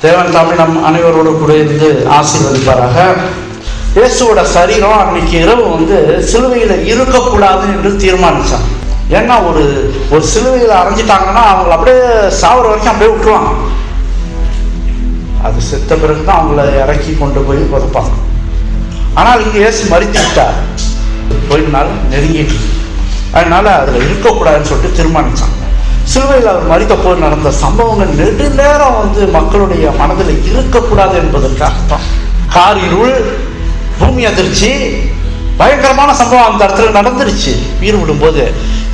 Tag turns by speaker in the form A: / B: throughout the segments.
A: தேவன் தாமே நம் அனைவரோடு கூட இருந்து ஆசீர்வதிப்பாராக. இயேசுவோட சரீரம் அன்னைக்கு இரவு சிலுவையில் இருக்கக்கூடாது என்று தீர்மானிச்சாங்க. ஏன்னா ஒரு சிலுவையில் அரைஞ்சிட்டாங்கன்னா அவங்களை அப்படியே சாவர வரைக்கும் அப்படியே விட்டுருவாங்க. அது செத்த பிறகுதான் அவங்கள இறக்கி கொண்டு போய் புதைப்பாங்க. ஆனால் இங்கே இயேசு மரித்து விட்டார், போயினால் நெருங்கிட்டு, அதனால அதில் இருக்கக்கூடாதுன்னு சொல்லிட்டு தீர்மானிச்சாங்க. சிலுவையில் அவர் மரித்த போது நடந்த சம்பவங்கள் நெடுநேரம் மக்களுடைய மனதில் இருக்கக்கூடாது என்பதற்காகத்தான். கார் இருள், பூமி அதிர்ச்சி, பயங்கரமான சம்பவம் அந்த இடத்துல நடந்துருச்சு. உயிர் விடும்போது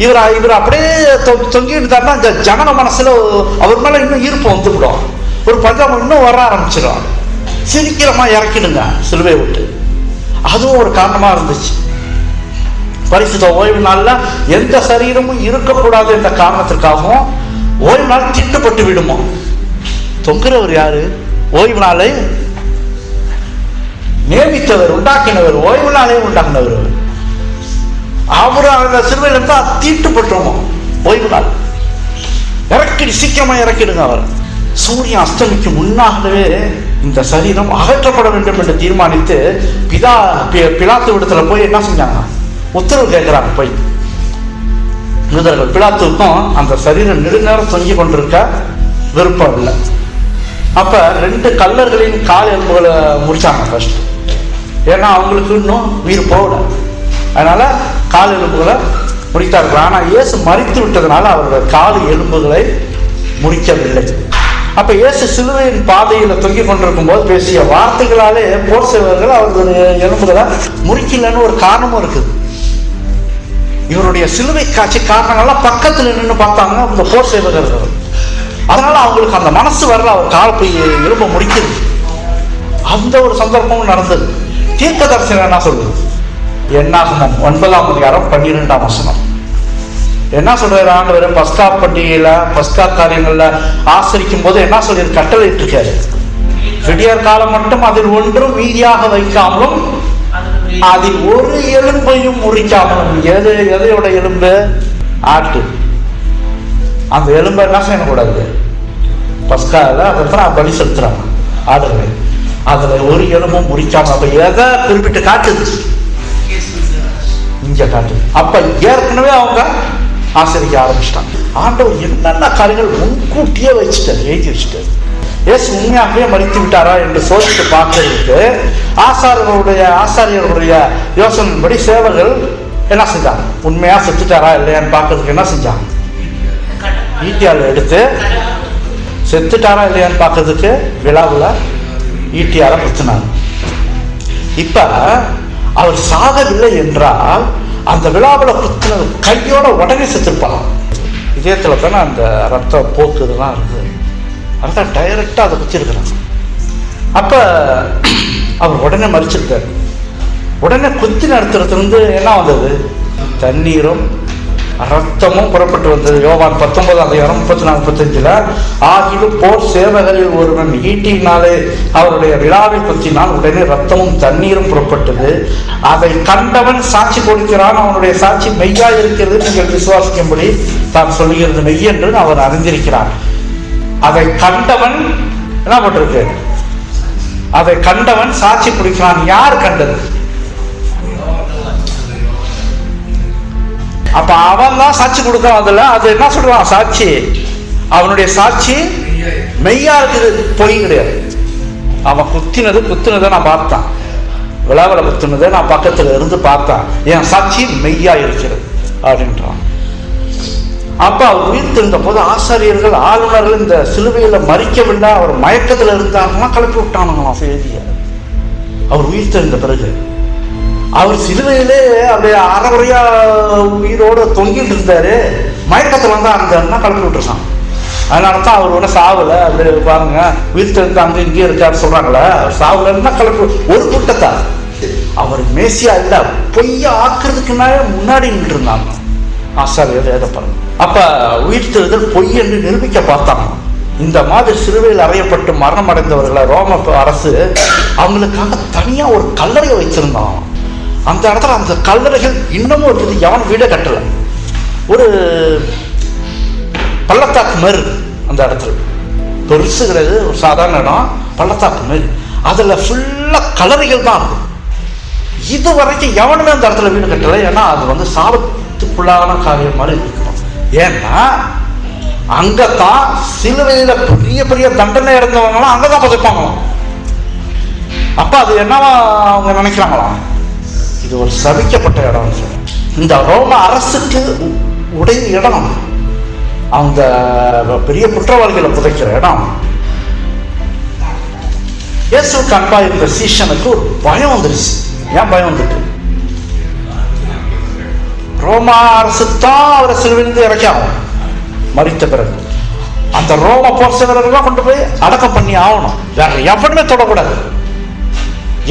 A: இவர் அப்படியே தொங்கிட்டாருன்னா இந்த ஜனன மனசுல அவர் மேல இன்னும் ஈர்ப்பு வந்துவிடும், ஒரு பஞ்சம் இன்னும் வர ஆரம்பிச்சிடும். சீக்கிரமா இறக்கிடுங்க சிலுவை விட்டு. அதுவும் ஒரு காரணமா இருந்துச்சு. பரிசுத்த ஓய்வு நாள்ல எந்த சரீரமும் இருக்கக்கூடாது என்ற காரணத்திற்காகவும் ஓய்வு நாள் தீட்டுப்பட்டு விடுமோ. தொங்குறவர் யாரு? ஓய்வு நாளை நியமித்தவர், உண்டாக்கினவர், ஓய்வு நாளையும் உண்டாக்கினவர். அவர் அந்த சிறுவையில் இருந்தா தீட்டுப்பட்டுருமோ. ஓய்வு நாள் இறக்கிடு, சீக்கிரமா இறக்கிடுங்க அவர். சூரியன் அஸ்தமிக்கு முன்னாகவே இந்த சரீரம் அகற்றப்பட வேண்டும் என்று தீர்மானித்து பிலாத்து இடத்துல போய் என்ன செஞ்சாங்க? உத்தரவு கேட்கிறாங்க. போய் யூதர்கள் பிலாத்துக்கும் அந்த சரீரம் நெடுநேரம் தொங்கி கொண்டிருக்க விருப்பம் இல்லை. அப்ப 2 கல்லர்களின் கால் எலும்புகளை முடிச்சாங்க ஃபர்ஸ்ட். ஏன்னா அவங்களுக்கு இன்னும் உயிர் போகல, அதனால கால் எலும்புகளை முடித்தார்கள். ஆனா இயேசு மரித்து விட்டதுனால அவருடைய கால் எலும்புகளை முடிக்கவில்லை. அப்ப இயேசு சிலுவையின் பாதையில தொங்கி கொண்டிருக்கும் போது பேசிய வார்த்தைகளாலே போர் சேவகர்கள் அவர்களுடைய எலும்புகளை முறிக்கலன்னு ஒரு காரணமும் இருக்குது. இவருடைய சிலுவை காட்சி காரணங்கள்லாம் பக்கத்துல நின்று பார்த்தாங்க அந்த போர் சேவகர்கள். அதனால அவங்களுக்கு அந்த மனசு வரல, அவர் கால போய் எலும்ப முடிக்கிறது. அந்த ஒரு சந்தர்ப்பமும் நடந்தது. தீர்க்க தரிசனம் என்ன சொல்றது? என்னாகமம் 9ஆம் அதிகாரம் 12ஆம் வசனம் என்ன சொல்றாரு? ஆண்டவர் பஸ்கா பண்டிகையில, பஸ்கா காரியங்கள்ல ஆசரிக்கும் போது என்ன சொல்லி கட்டளை இருக்காரு? விடியற் காலம் மட்டும் அதில் ஒன்றும் மீதியாக வைக்காமலும் அதில் ஒரு எலும்பையும் முறிக்காமலும். எதையோட எலும்பு? ஆட்டு. அந்த எலும்பை என்ன செய்யக்கூடாது? பஸ்கால அதான் பலி செலுத்துறாங்க ஆடுகளை. அதுல ஒரு எலும்பும் முறிக்காம. அப்ப எதை குறிப்பிட்டு காட்டுது? இங்க காட்டுது. அப்ப ஏற்கனவே அவங்க ஆசிரிக்க ஆரம்பிச்சிட்டாங்க. ஆண்டவர் என்னென்ன காரியங்கள் முன்கூட்டியே வச்சுட்டார், எழுதி வச்சுட்டார். இயேசு உண்மையாகவே மரித்து விட்டாரா என்று சோதித்து பார்க்கறதுக்கு ஆசாரியர்களுடைய யோசனைப்படி சேவர்கள் என்ன செஞ்சாங்க? உண்மையா செத்துட்டாரா இல்லையான்னு பார்க்கறதுக்கு என்ன செஞ்சாங்க? ஈட்டியால் எடுத்து செத்துட்டாரா இல்லையான்னு பார்க்கறதுக்கு விழாவில் ஈட்டியால குத்தினார். இப்ப அவர் சாகவில்லை என்றால் அந்த விழாவில் குத்தினது கையோட உடனே செத்துருப்பாங்க. இதயத்துல தானே அந்த ரத்த போக்கு இதெல்லாம் இருக்குது. அதான் டைரக்டா அதை குத்திருக்கிறாங்க. அப்ப அவர் உடனே மறிச்சிருக்காரு. உடனே குத்தி நடத்துறதுலேருந்து என்ன வந்தது? தண்ணீரும் ரத்தமும் புறப்பட்டு வந்தது. யோவான் 19ஆம் அதிகாரம் 34-35 ஆகிலும் போர் சேவகரில் ஒருவன் ஈட்டினாலே அவருடைய விழாவில் குத்தினால் உடனே ரத்தமும் தண்ணீரும் புறப்பட்டது. அதை கண்டவன் சாட்சி கொடுக்கிறான், அவனுடைய சாட்சி மெய்யா இருக்கிறது, நீங்கள் விசுவாசிக்கும்படி தான் சொல்லுகிறது மெய் என்று அவர் அறிந்திருக்கிறார். அதை கண்டவன் என்ன போட்டிருக்கு? அதை கண்டவன் சாட்சி கொடுக்கிறான். யார் கண்டது? அப்ப அவன் தான் சாட்சி கொடுக்கிறான். அதுல அது என்ன சொல்றான்? சாட்சி. அவனுடைய சாட்சி மெய்யா இருக்குது, பொய் கிடையாது. அவன் குத்தினதை நான் பார்த்தான், விழாவில் குத்தினதை நான் பக்கத்துல இருந்து பார்த்தேன், என் சாட்சி மெய்யா இருக்கிறது அப்படின்றான். அப்ப அவர் உயிர் தெரிந்த போது ஆசாரியர்கள், ஆளுநர்கள் இந்த சிலுவையில மறிக்கவில்லை, அவர் மயக்கத்துல இருந்தாங்கன்னா கிளப்பி விட்டானுங்களாம் செய்திய. அவர் உயிர் தெரிந்த பிறகு அவர் சிலுவையிலே அப்படியே அறகுறையா உயிரோட தொங்கிட்டு இருந்தாரு, மயக்கத்துல வந்து அந்த கிளப்பி விட்டுருக்கான். அதனாலதான் அவர் ஒன்றும் சாவல. அப்படி பாருங்க, உயிர் தெரிந்து அங்க இங்கே இருக்காரு சொல்றாங்களே, சாவலன்னா கிளப்பி ஒரு கூட்டத்தா. அவர் மேசியா இல்ல, பொய்யா ஆக்குறதுக்குன்னா முன்னாடி நின்று இருந்தாங்க ஆசாரியர் எழுதப்படுங்க. அப்ப உயிர் தெரிதல் பொய் என்று நிரூபிக்க பார்த்தாங்க. இந்த மாதிரி சிலுவையில் அறையப்பட்டு மரணம் அடைந்தவர்களை ரோம அரசு அவங்களுக்காக தனியா ஒரு கல்லறையை வச்சிருந்தான். அந்த இடத்துல அந்த கல்லறைகள் இன்னமும் இருக்குது. எவன் வீடே கட்டல, ஒரு பள்ளத்தாக்கு மாதிரி அந்த இடத்துல பெருசு கிடையாது, ஒரு சாதாரண இடம், பள்ளத்தாக்கு மாதிரி. அதுல ஃபுல்லா கல்லறைகள் தான் இருக்கும். இது வரைக்கும் எவனுமே அந்த இடத்துல வீடு கட்டலை. ஏன்னா அது சாபத்துக்குள்ளான காரியம் மாதிரி இருக்கணும். ஏன்னா அங்கத்தான் சிலுவையில பெரிய பெரிய தண்டனை இருந்தவங்களாம் அங்கதான் புதைப்பாங்களாம். அப்ப அது என்னவா அவங்க நினைக்கிறாங்களாம், இது ஒரு சபிக்கப்பட்ட இடம். இந்த ரோம அரசுக்கு உடைய இடம், அந்த பெரிய குற்றவாளிகளை புதைக்கிற இடம். இயேசுக்கு அன்பா இருந்த சீஷனுக்கு ஒரு பயம் வந்துருச்சு. ஏன் பயம் வந்துட்டு? ரோமா அரசு தான் அவரை சிலுவையிலிருந்து இறக்காகும் மரித்த பிறகு. அந்த ரோம போர்ச்சவர்கள் கொண்டு போய் அடக்கம் பண்ணி ஆகணும். வேற எவனுமே தொடக்கூடாது,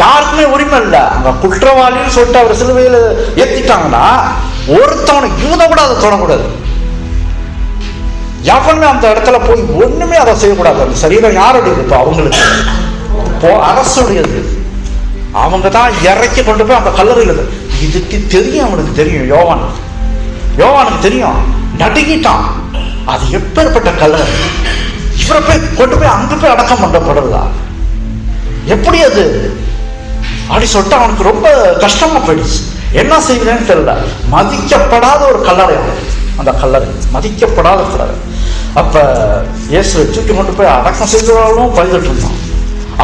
A: யாருக்குமே உரிமை இல்லை. அங்க குற்றவாளின்னு சொல்லிட்டு அவர் சிலுவையில் ஏற்றிட்டாங்கன்னா ஒருத்தவனை யூத கூட அதை தொடக்கூடாது. எவனுமே அந்த இடத்துல போய் ஒண்ணுமே அதை செய்யக்கூடாது. அந்த சரீரம் யாருடையது? இப்போ அவங்களுக்கு அரசுடையது. அவங்க தான் இறக்கி கொண்டு போய் அந்த கல்லறையில். இதுக்கு தெரியும், அவனுக்கு தெரியும், யோவானுக்கு தெரியும். நடுங்கிட்டான். அது எப்பேற்பட்ட கல்லறை, இவரை போய் கொண்டு போய் அங்க போய் அடக்கம் பண்ணப்படுறதா, எப்படி அது அப்படி சொல்லிட்டு அவனுக்கு ரொம்ப கஷ்டமா போயிடுச்சு. என்ன செய்யலன்னு தெரியல. மதிக்கப்படாத ஒரு கல்லறை, அந்த கல்லறை மதிக்கப்படாத கல்லறை. அப்ப இயேசு தூக்கி கொண்டு போய் அடக்கம் செய்தவர்களும் பயந்துட்டு இருந்தான்.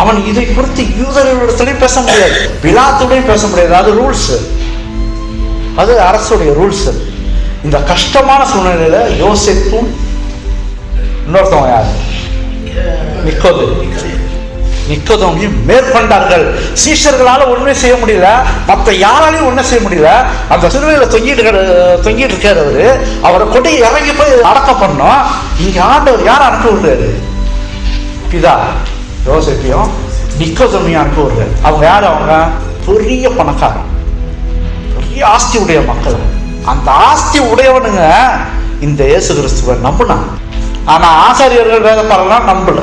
A: அவன் இதை குறித்து யூதர்களிடத்துலையும் பேச முடியாது, பிலாத்துடையும் பேச முடியாது. அது ரூல்ஸ், அது அரசுடைய ரூல்ஸ். இந்த கஷ்டமான சூழ்நிலையில யோசேப்பும் இன்னொருத்தவங்க யாரு, நிக்கோதேமையும் மேற்கொண்டார்கள். சீஷர்களால ஒண்ணுமே செய்ய முடியல, மற்ற யாராலையும் ஒன்றும் செய்ய முடியல. அந்த சிலுவையில தொங்கிட்டு இருக்காரு. அவரை கொண்டு இறங்கி போய் அடக்கம் பண்ணோம். இங்க ஆண்டவர் யார் அனுப்பி விடுறாரு? பிதா யோசேப்பையும் நிக்கோதேமையும் அனுப்பி விடுறாரு. அவங்க யாரு? அவங்க பெரிய பணக்காரன், பெரிய ஆஸ்தி உடைய மக்கள். அந்த ஆஸ்தி உடையவனுங்க இந்த இயேசு கிறிஸ்துவை நம்பினாங்க. ஆனா ஆசாரியர்கள் வேதப்பாரெல்லாம் நம்பல.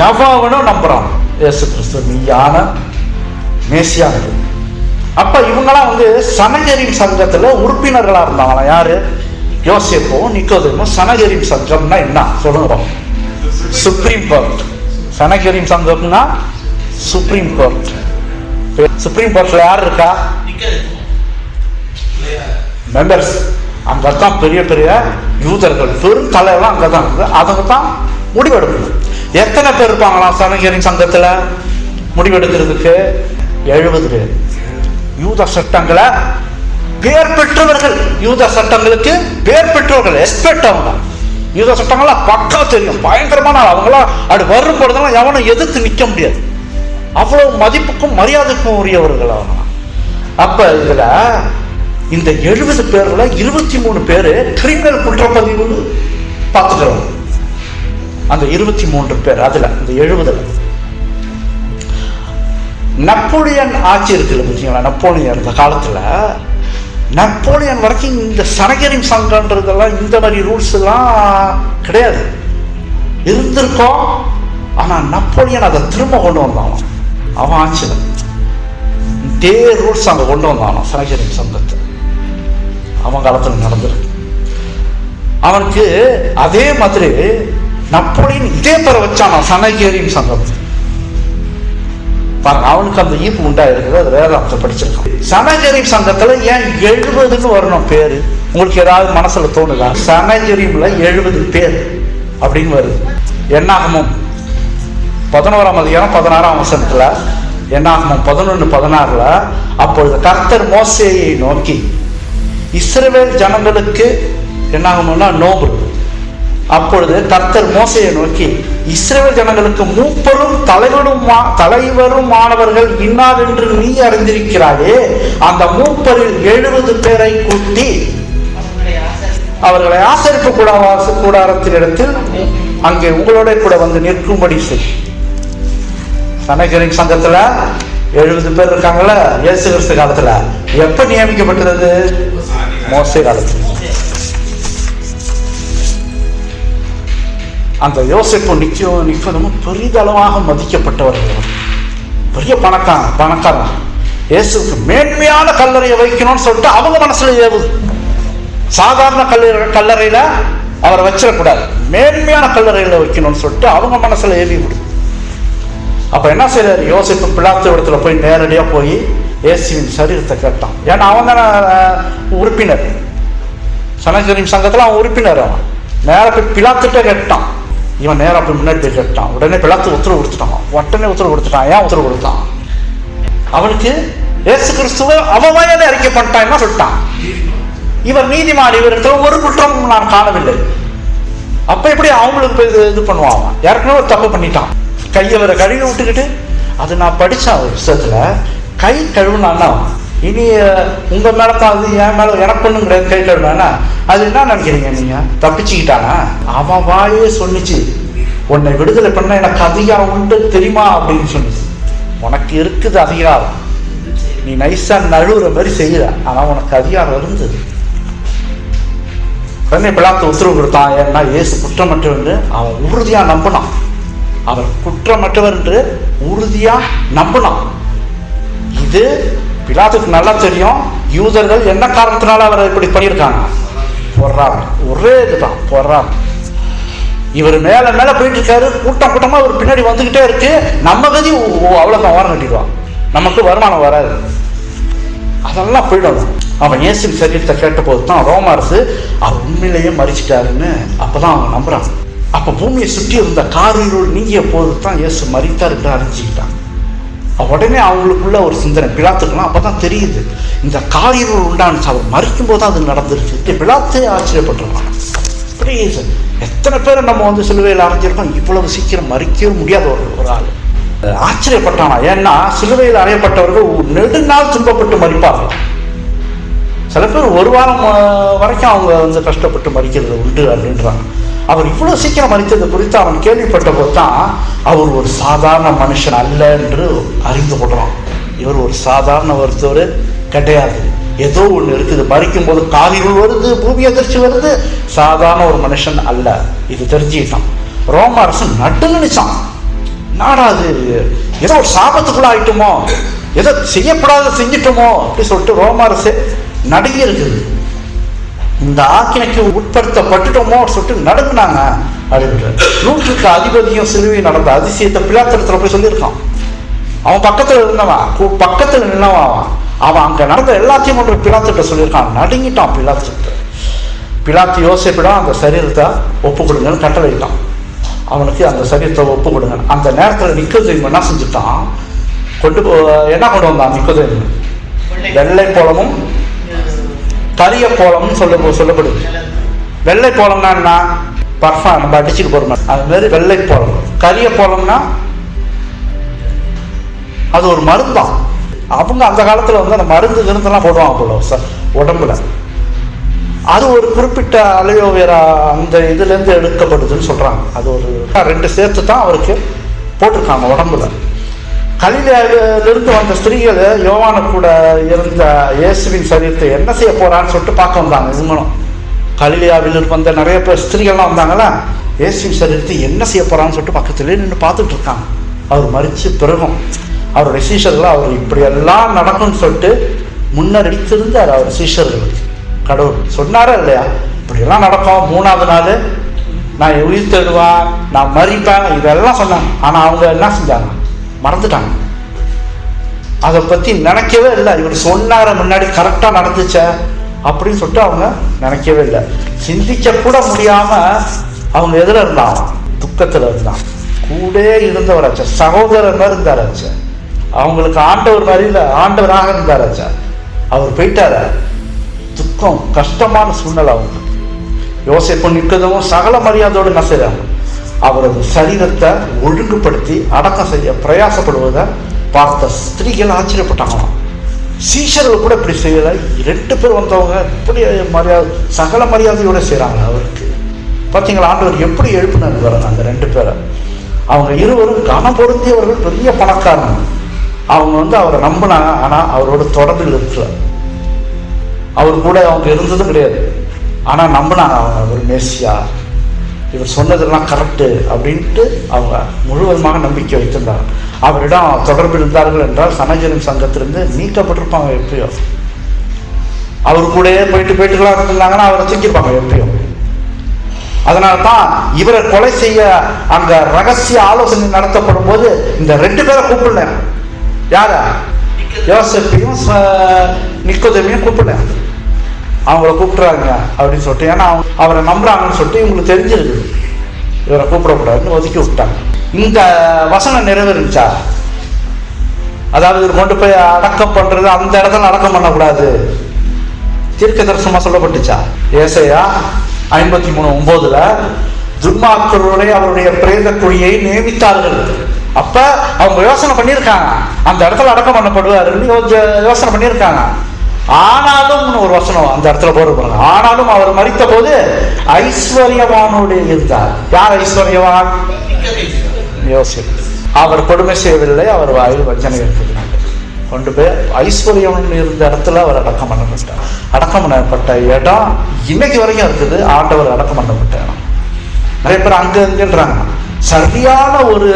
A: எவனும் நம்புறான் இயேசு கிறிஸ்துவ மெய்யான மேசியானது. அப்ப இவங்கெல்லாம் சனகரின் சங்கத்துல உறுப்பினர்களா இருந்தாங்களா. யாரு? யோசேப்பும் நிக்கோதேமும். சனகரின் சங்கம்னா என்ன சொல்லுங்க? Supreme Court. சனகரின் சங்கம்னா சுப்ரீம் கோர்ட். சுப்ரீம் கோர்ட்ல யார் இருக்கா? மெம்பர்ஸ். அங்கதான் பெரிய பெரிய யூதர்கள், பெரும் தலைவெல்லாம் அங்கதான் இருக்கு. அவங்க தான் முடிவெடுக்கணும். எத்தனை பேர் இருப்பாங்களாம் சனகரின் சங்கத்துல முடிவெடுக்கிறதுக்கு? 70 பேர். யூத சட்டங்களை பேர் பெற்றவர்கள், யூத சட்டங்களுக்கு பேர் பெற்றவர்கள், எக்ஸ்பர்ட். அவங்க யூத சட்டங்களா பக்கா தெரியும், பயங்கரமான. அவங்களாம் அப்படி வரும் பொழுதெல்லாம் எவனும் எதிர்த்து நிற்க முடியாது. அவ்வளவு மதிப்புக்கும் மரியாதைக்கும் உரியவர்கள் அவங்க. அப்ப இதுல இந்த 70 பேர்ல 23 பேரு கிரிமினல் குற்றப்பதிவு பார்த்துக்கிறோம். அந்த 23 பேர், அதுல இந்த 70 நப்போலியன் ஆட்சி இருக்குல்ல பார்த்தீங்களா? நப்போலியன் இருந்த காலத்துல, நப்போலியன் வரைக்கும் இந்த சனகரின் சங்கன்றதெல்லாம் இந்த மாதிரி ரூல்ஸ் எல்லாம் கிடையாது, இருந்திருக்கோம். ஆனா நப்போலியன் அதை திரும்ப கொண்டு வந்தானோ அவன் ஆட்சியில. இதே ரூல்ஸ் அங்க கொண்டு வந்தானோ சனகரின் சங்கத்தை. அவன் காலத்துல நடந்திருக்கு. அவனுக்கு அதே மாதிரி நப்போலியன் இதே பேரை வச்சானா சனகரின் சங்கம். பாருங்க, அவனுக்கு அந்த ஈர்ப்பு உண்டாயிருக்குது. அது வேதாந்தத்தை படிச்சிருக்கான். சனகரின் சங்கத்துல ஏன் 70ன்னு வரணும் பேரு? உங்களுக்கு ஏதாவது மனசுல தோணுதா? சனகரிம்ல 70 பேர் அப்படின்னு வருது. என்னாகமும் 11ஆம் அதிகாரம் 16ஆம் வசனத்துல, என்னாகமும் 11:16, அப்பொழுது கர்த்தர் மோசேயை நோக்கி, இஸ்ரவேல் ஜனங்களுக்கு என்னாகமும்னா நோம்பு. அப்பொழுது கர்த்தர் மோசேயை நோக்கி, இஸ்ரவேல் ஜனங்களுக்கு மூப்பரும் தலைவருமானவர்கள் இன்னார் என்று நீ அறிந்திருக்கிறாயே. அந்த மூப்பரில் 70 பேரை கூட்டி அவர்களை ஆசரிப்பு கூடாரத்தினிடத்தில் அங்கே உங்களோட கூட வந்து நிற்கும்படி செய். சனகரின் சங்கத்துல 70 பேர் இருக்காங்கல்ல இயேசு கிறிஸ்து காலத்துல. எப்ப நியமிக்கப்பட்டது? மோசே காலத்துல. அந்த யோசேப்பு நிக்கோதேமும் பெரிதளவாக மதிக்கப்பட்டவர்கள், பெரிய பணக்காரன். இயேசுக்கு மேன்மையான கல்லறையை வைக்கணும்னு சொல்லிட்டு அவங்க மனசுல ஏவுது. சாதாரண கல்லறையில அவரை வச்சிடக்கூடாது, மேன்மையான கல்லறையில் வைக்கணும்னு சொல்லிட்டு அவங்க மனசுல ஏவி விடும். அப்ப என்ன செய்யறாரு யோசேப்பு? பிலாத்து இடத்துல போய் நேரடியா போய் இயேசுவின் சரீரத்தை கேட்டான். ஏன்னா அவன் தானே உறுப்பினர், சனஜரின் சங்கத்துல அவன் உறுப்பினர். அவன் நேர போய் பிலாத்துட்டே கேட்டான். இவன் நேரம் போய் முன்னாடி போய் கேட்டான். உடனே பிலாத்து உத்தரவு கொடுத்துட்டான். உத்தரவு கொடுத்துட்டான். ஏன் உத்தரவு கொடுத்தான்? அவனுக்கு இயேசு கிறிஸ்துவ அவன் வயதை அறிக்கை பண்ணிட்டான். சொல்லிட்டான், இவர் நீதிமான், இவருக்கு ஒரு குற்றம் நான் காணவில்லை. அப்ப எப்படி அவங்களுக்கு இது பண்ணுவான்? ஏற்கனவே ஒரு தப்பு பண்ணிட்டான். கையை வர கழுவி விட்டுக்கிட்டு, அது நான் படித்தேன் ஒரு விஷயத்துல, கை கழுவுனான்னா இனி உங்க மேல தான் அது, என் மேல எனக்கு ஒன்றும் கிடையாது, கை கழுவுனா அது என்ன நினைக்கிறீங்க நீங்க? தப்பிச்சுக்கிட்டானா? அவன் வாயே சொன்னிச்சு, உன்னை விடுதலை பண்ண எனக்கு அதிகாரம் உண்டு தெரியுமா அப்படின்னு சொன்னிச்சு. உனக்கு இருக்குது அதிகாரம், நீ நைஸா நழுவுற மாதிரி செய்யற, ஆனா உனக்கு அதிகாரம் இருந்தது. உடனே பிலாத்து உத்தரவு கொடுத்தான். ஏன்னா இயேசு குற்றமற்றவர் என்று அவன் உறுதியா நம்பினான். அவர் குற்றமற்றவர் என்று உறுதியா நம்பினான். இது பிலாத்துக்கு நல்லா தெரியும், யூதர்கள் என்ன காரணத்தினால அவரை இப்படி பண்ணியிருக்காங்க. போடுறாங்க, ஒரே இதுதான் போடுறாங்க. இவர் மேல மேல போயிட்டு இருக்காரு, கூட்டம் கூட்டமா அவர் பின்னாடி வந்துகிட்டே இருக்கு. நம்ம கதி அவ்வளவுதான் ஓரம் கட்டிடுவான், நமக்கு வருமானம் வராது, அதெல்லாம் போயிடும். அவன் இயேசுவின் சரீரத்தை கேட்ட போது தான் ரோம அரசு அவர் உண்மையிலேயே மறிச்சிட்டாருன்னு அப்பதான் அவங்க நம்புறாங்க. அப்ப பூமியை சுற்றி இருந்த காரிருள் நீங்கிய போது தான் இயேசு மறித்தாருக்கு அறிஞ்சிக்கிட்டாங்க. உடனே அவங்களுக்குள்ள ஒரு சிந்தனை, பிலாத்துக்குலாம் அப்பதான் தெரியுது இந்த காரிருள் உண்டானுச்சு, அவர் மறிக்கும் போது அது நடந்துருச்சு. பிலாத்தே ஆச்சரியப்பட்டிருக்காங்க. இப்படி எத்தனை பேரை நம்ம சிலுவையில் அரைஞ்சிருக்கோம், இவ்வளவு சீக்கிரம் மறிக்கவே முடியாத ஒரு ஆள் ஆச்சரியப்பட்டானா. ஏன்னா சிலுவையில் அறையப்பட்டவர்கள் நெடுநாள் துன்பப்பட்டு மறிப்பார்கள். சில பேர் ஒரு வாரம் வரைக்கும் அவங்க கஷ்டப்பட்டு மறிக்கிறது உண்டு அப்படின்றாங்க. அவர் இவ்வளவு சீக்கிரம் மறித்தது குறித்து அவன் கேள்விப்பட்ட போது தான் அவர் ஒரு சாதாரண மனுஷன் அல்ல என்று அறிந்து கொள்றான். இவர் ஒரு சாதாரண ஒருத்தர் கிடையாது, ஏதோ ஒண்ணு இருக்குது. மறிக்கும் போது காரிருள் வருது, பூமி அதிர்ச்சி வருது, சாதாரண ஒரு மனுஷன் அல்ல, இது தெரிஞ்சுக்கிட்டான். ரோம அரசு நடுநிச்சான். நாடாது ஏதோ ஒரு சாபத்துக்குள்ள ஆயிட்டுமோ, ஏதோ செய்யப்படாத செஞ்சிட்டோமோ அப்படி சொல்லிட்டு ரோம அரசு நடுங்கி இருக்குது. இந்த ஆக்கினைக்கு உட்படுத்தப்பட்டுட்டோமோ சொல்லிட்டு நடுங்கினாங்க அப்படின்ற. நூற்றுக்கு அதிபதியும் சிலுவை நடந்த அதிசயத்தை பிலாத்திரத்துல போய் சொல்லியிருக்கான். அவன் பக்கத்துல இருந்தவன், பக்கத்துல நின்னவன், அவன் அங்க நடந்த எல்லாத்தையும் ஒன்று பிலாத்திட்ட சொல்லியிருக்கான். நடுங்கிட்டான் பிலாத்திட்ட. பிலாத்து யோசேப்பிடம் அந்த சரீரத்தை ஒப்பு கொடுங்கன்னு கட்டளையிட்டான். அவனுக்கு அந்த சரீரத்தை ஒப்பு கொடுங்க. அந்த நேரத்தில் நிக்கோதேமு என்ன செஞ்சுட்டான், என்ன கொண்டு வந்தான் நிக்கோதேமு? வெள்ளை போலமும் கரிய போலமும் சொல்லப்படுது. வெள்ளை போலம்னா என்ன? பர்ஃபா நம்ம அடிச்சுட்டு போற மாதிரி, அது மாதிரி வெள்ளை போலம். கரிய போலம்னா அது ஒரு மருந்தான். அவங்க அந்த காலத்துல அந்த மருந்து இருந்தெல்லாம் போடுவாங்க போல உடம்புல. அது ஒரு குறிப்பிட்ட அலையோவேரா அந்த இதுல இருந்து எடுக்கப்படுதுன்னு சொல்றாங்க. அது ஒரு 2 சேர்த்து தான் அவருக்கு போட்டிருக்காங்க உடம்புல. கலிலேயாவிலிருந்து வந்த ஸ்திரீகள் யோவானு கூட இருந்த இயேசுவின் சரீரத்தை என்ன செய்ய போறான்னு சொல்லிட்டு பார்க்க வந்தாங்க. இவங்களும் கலிலேயாவில் வந்த நிறைய பேர் ஸ்திரீகள்லாம் வந்தாங்களா, இயேசுவின் சரீரத்தை என்ன செய்ய போறான்னு சொல்லிட்டு பக்கத்திலே நின்று பார்த்துட்டு இருக்காங்க. அவர் மறிச்சு பிறகும் அவருடைய சீஷர்கள் அவர் இப்படி எல்லாம் நடக்கும்னு சொல்லிட்டு முன்னறிவித்திருந்தார். அவர் சீஷர்களுக்கு கடவுள் சொன்னாரா இல்லையா, இப்படி எல்லாம் நடக்கும், 3ஆவது நாள் நான் உயிர் தேடுவேன், நான் மறிப்பேன், இதெல்லாம் சொன்னாங்க. ஆனா அவங்க என்ன செஞ்சாங்க? மறந்துட்டாங்க. அதை பத்தி நினைக்கவே இல்லை. இவர் சொன்னார முன்னாடி கரெக்டா நடந்துச்ச அப்படின்னு சொல்லிட்டு அவங்க நினைக்கவே இல்லை. சிந்திக்க கூட முடியாம அவங்க எதுல இருந்தாங்க? துக்கத்துல இருந்தாங்க. கூட இருந்தவராச்ச, சகோதரர் மாதிரி இருந்தாராச்ச, அவங்களுக்கு ஆண்டவர் மாதிரி இல்லை, ஆண்டவராக இருந்தாராச்ச. அவர் போயிட்டார. துக்கம், கஷ்டமான சூழ்நிலை. அவங்க யோசேப்பு நிக்கதும் சகல மரியாதையோடு என்ன செய்றாங்க? அவரது சரீரத்தை ஒழுங்குபடுத்தி அடக்கம் செய்ய பிரயாசப்படுவதை பார்த்த ஸ்திரீகள் ஆச்சரியப்பட்டாங்களாம். சீஷர்கள் கூட இப்படி செய்யலை. 2 பேர் வந்தவங்க இப்படி மரியாதை, சகல மரியாதையோட செய்யறாங்க அவருக்கு. பார்த்தீங்களா ஆண்டவர் எப்படி எழுப்பினார் வராங்க அந்த 2 பேரை. அவங்க இருவரும் கனம் பொருந்தியவர்கள், பெரிய பணக்காரங்க. அவங்க அவரை நம்பினாங்க. ஆனா அவரோட தொடர்பில் இருக்கிற அவர் கூட அவங்க இருந்ததும் கிடையாது. ஆனா நம்பினாங்க அவர் மேசியா, இவர் சொன்னதெல்லாம் கரெக்டு அப்படின்ட்டு அவங்க முழுவதுமாக நம்பிக்கை வைத்திருந்தாங்க. அவரிடம் தொடர்பில் இருந்தார்கள் என்றால் சனஜரின் சங்கத்திலிருந்து நீக்கப்பட்டிருப்பாங்க. எப்பயோ அவர் கூடயே போயிட்டுலாம் இருந்தாங்கன்னா அவரை தூக்கியிருப்பாங்க எப்பயோ. அதனால தான் இவரை கொலை செய்ய அங்க ரகசிய ஆலோசனை நடத்தப்படும் போது இந்த 2 பேரை கூப்பிடல. யார? யோசேப்பையும் நிக்கோதேமையும் கூப்பிடல. அவங்கள கூப்பிட்டுறாங்க அப்படின்னு சொல்லிட்டு, ஏன்னா அவரை நம்புறாங்கன்னு சொல்லிட்டு இவங்களுக்கு தெரிஞ்சிருக்கு, இவரை கூப்பிடக்கூடாதுன்னு ஒதுக்கி விட்டாங்க. இந்த வசனம் நிறைவேறிச்சா? அதாவது இவர் கொண்டு போய் அடக்கம் பண்றது அந்த இடத்துல அடக்கம் பண்ணக்கூடாது தீர்க்க தரிசனமா சொல்லப்பட்டுச்சா? ஏசாயா 53:9 துன்மார்க்கருடைய அவருடைய பிரேத குழியை நியமித்தார்கள். அப்ப அவங்க யோசனை பண்ணியிருக்காங்க, அந்த இடத்துல அடக்கம் பண்ணப்படுவாருன்னு யோசனை பண்ணியிருக்காங்க. ஆனாலும் ஒரு வசனம் அந்த இடத்துல போடுறாங்க, ஆனாலும் அவர் மரித்த போது ஐஸ்வர்யவானோடு இருந்தார். யார் ஐஸ்வர்யவான்? யோசேப்பு. அவர் கொடுமை செய்யவில்லை, அவர் வாயில் வஞ்சனை இருக்கிறார். கொண்டு போய் ஐஸ்வர்யம் இருந்த இடத்துல அவர் அடக்கம் பண்ணப்பட்டார். அடக்கம் பண்ணப்பட்ட இடம் இன்னைக்கு வரைக்கும் இருக்குது, ஆண்டவர் அடக்கம் பண்ணப்பட்ட இடம். நிறைய பேர் அங்கன்றாங்க. சரியான ஒரு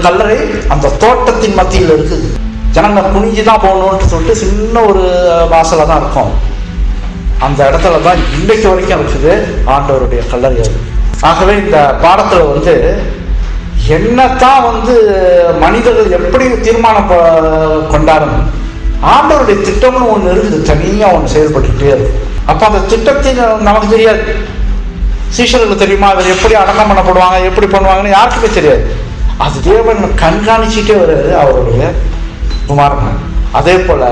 A: கல்லறை அந்த தோட்டத்தின் மத்தியில் இருக்குது. ஜனங்க குனிஞ்சுதான் போகணும்னு சொல்லிட்டு சின்ன ஒரு வாசல தான் இருக்கும். அந்த இடத்துல தான் இன்னைக்கு வரைக்கும் இருக்குது ஆண்டவருடைய கல்லறை. ஆகவே இந்த பாடத்துல என்னத்தான் மனிதர்கள் எப்படி தீர்மானம் கொண்டாடணும், ஆண்டவருடைய திட்டம்னு ஒன்று இருக்குது, தனியா ஒன்று செயல்பட்டுட்டே இருக்கும். அப்ப அந்த திட்டத்தின் நமக்கு தெரியாது. சீஷர்களுக்கு தெரியுமா அவர் எப்படி அடக்கம் பண்ணப்படுவாங்க, எப்படி பண்ணுவாங்கன்னு யாருக்குமே தெரியாது. அது தேவன் கண்காணிச்சுட்டே வர்றாரு அவருடைய குமாரன். அதே போல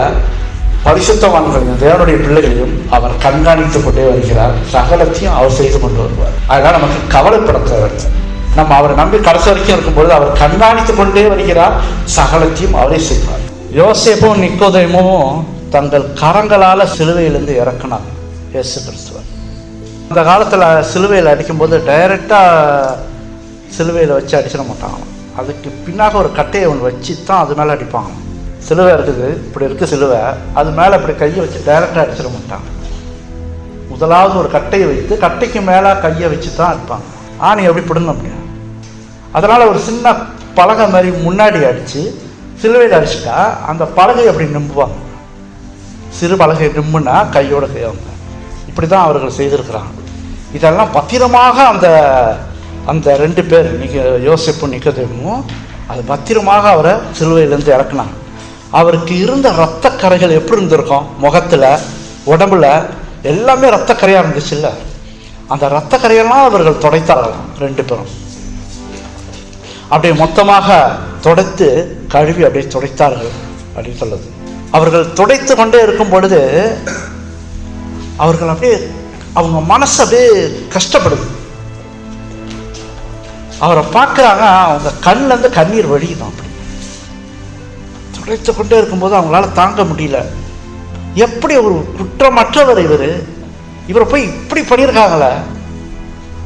A: பரிசுத்தவான்களையும் தேவனுடைய பிள்ளைகளையும் அவர் கண்காணித்துக் கொண்டே வருகிறார். சகலத்தையும் அவர் செய்து கொண்டு வருவார். அதனால நமக்கு கவலைப்பட தேவையில்லை. நம்ம அவரை நம்பி கடைசி வரைக்கும் இருக்கும்பொழுது அவர் கண்காணித்துக் கொண்டே வருகிறார், சகலத்தையும் அவரே செய்வார். யோசேப்பும் நிக்கோதேமும் தங்கள் கரங்களால சிலுவையிலிருந்து இறக்கினார் இயேசு கிறிஸ்துவர். அந்த காலத்துல சிலுவையில் அடிக்கும்போது டைரக்டா சிலுவையில் வச்சு அடிச்சிட மாட்டாங்க. அதுக்கு பின்னாக ஒரு கட்டையை ஒன்று வச்சு தான் அது மேலே அடிப்பாங்க. சிலுவை இருக்குது, இப்படி இருக்குது சிலுவை, அது மேலே இப்படி கையை வச்சு டைரக்டாக அடிச்சிட மாட்டாங்க. முதலாவது ஒரு கட்டையை வைத்து கட்டைக்கு மேலே கையை வச்சு தான் அடிப்பாங்க. ஆணி எப்படி பிடுங்க முடியும்? அதனால ஒரு சின்ன பலகை மாதிரி முன்னாடி அடித்து சிலுவையில் அடிச்சுட்டா அந்த பலகை அப்படி நம்புவாங்க. சிறு பலகை நம்புனா கையோட கையாங்க. இப்படி தான் அவர்கள் செய்திருக்கிறாங்க. இதெல்லாம் பத்திரமாக அந்த 2 பேர் யோசேப்பும் நிக்கோதேமும் அது பத்திரமாக அவரை சிலுவையிலேருந்து இறக்குனாங்க. அவருக்கு இருந்த இரத்த கரைகள் எப்படி இருந்திருக்கும்? முகத்துல, உடம்புல எல்லாமே இரத்த கரையா இருந்துச்சு இல்ல? அந்த இரத்த கரையெல்லாம் அவர்கள் துடைத்தார்களாம் 2 பேரும். அப்படியே மொத்தமாக துடைத்து கழுவி அப்படியே துடைத்தார்கள் அப்படின்னு சொல்லுது. அவர்கள் துடைத்து கொண்டே இருக்கும் பொழுது அவர்கள் அப்படியே அவங்க மனசு அப்படியே கஷ்டப்படுது. அவரை பார்க்குறாங்க, அவங்க கண்ணிலேருந்து கண்ணீர் வழியுதான். அப்படி துடைத்து கொண்டே இருக்கும்போது அவங்களால தாங்க முடியல. எப்படி ஒரு குற்றமற்றவர் இவரை போய் இப்படி பண்ணியிருக்காங்களே,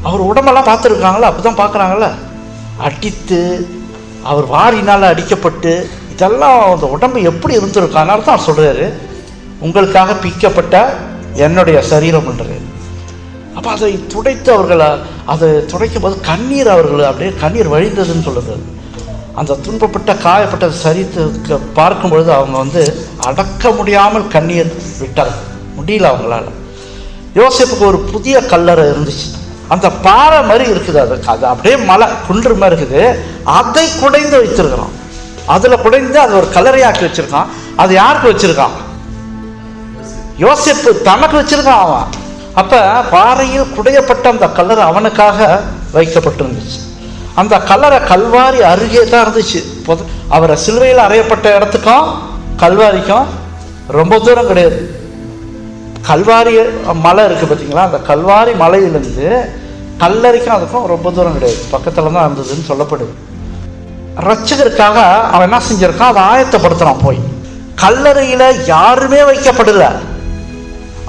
A: அவர் உடம்பெல்லாம் பார்த்துருக்காங்களே, அப்போதான் பார்க்குறாங்களே, அடித்து அவர் வாரினால் அடிக்கப்பட்டு இதெல்லாம் அந்த உடம்பு எப்படி இருந்திருக்காங்க தான் சொல்றாரு, உங்களுக்காக பிக்கப்பட்ட என்னுடைய சரீரம்ன்றது. அப்போ அதை துடைத்து அதை துடைக்கும் போது கண்ணீர் அவர்கள் அப்படியே கண்ணீர் வழிந்ததுன்னு சொல்லுது. அந்த துன்பப்பட்ட காயப்பட்ட சரீரத்தை பார்க்கும் பொழுது அவங்க அடக்க முடியாமல் கண்ணீர் விட்டார், முடியல அவங்களால. யோசேப்புக்கு ஒரு புதிய கல்லறை இருந்துச்சு, அந்த பாறை மாதிரி இருக்குது, அது அப்படியே மலை குன்று மாதிரி இருக்குது. அதை குடைந்து வைத்திருக்கிறான், அதுல குடைந்து அது ஒரு கல்லறையாக்கி வச்சிருக்கான். அது யாருக்கு வச்சிருக்கான்? யோசேப்பு தனக்கு வச்சிருக்கான் அவன். அப்ப பாறையில் குடையப்பட்ட அந்த கல்லறை அவனுக்காக வைக்கப்பட்டிருந்துச்சு. அந்த கல்லறை கல்வாரி அருகே தான் இருந்துச்சு. அவரை சிலுவையில் அறையப்பட்ட இடத்துக்கும் கல்வாரிக்கும் ரொம்ப தூரம் கிடையாது. கல்வாரி மலை இருக்கு பார்த்தீங்களா, அந்த கல்வாரி மலையிலிருந்து கல்லறைக்கும் அதுக்கும் ரொம்ப தூரம் கிடையாது, பக்கத்துல தான் இருந்ததுன்னு சொல்லப்படுது. ரட்சகருக்காக அவன் என்ன செஞ்சிருக்கான், அதை ஆயத்தப்படுத்துறான். போய் கல்லறையில யாருமே வைக்கப்படல,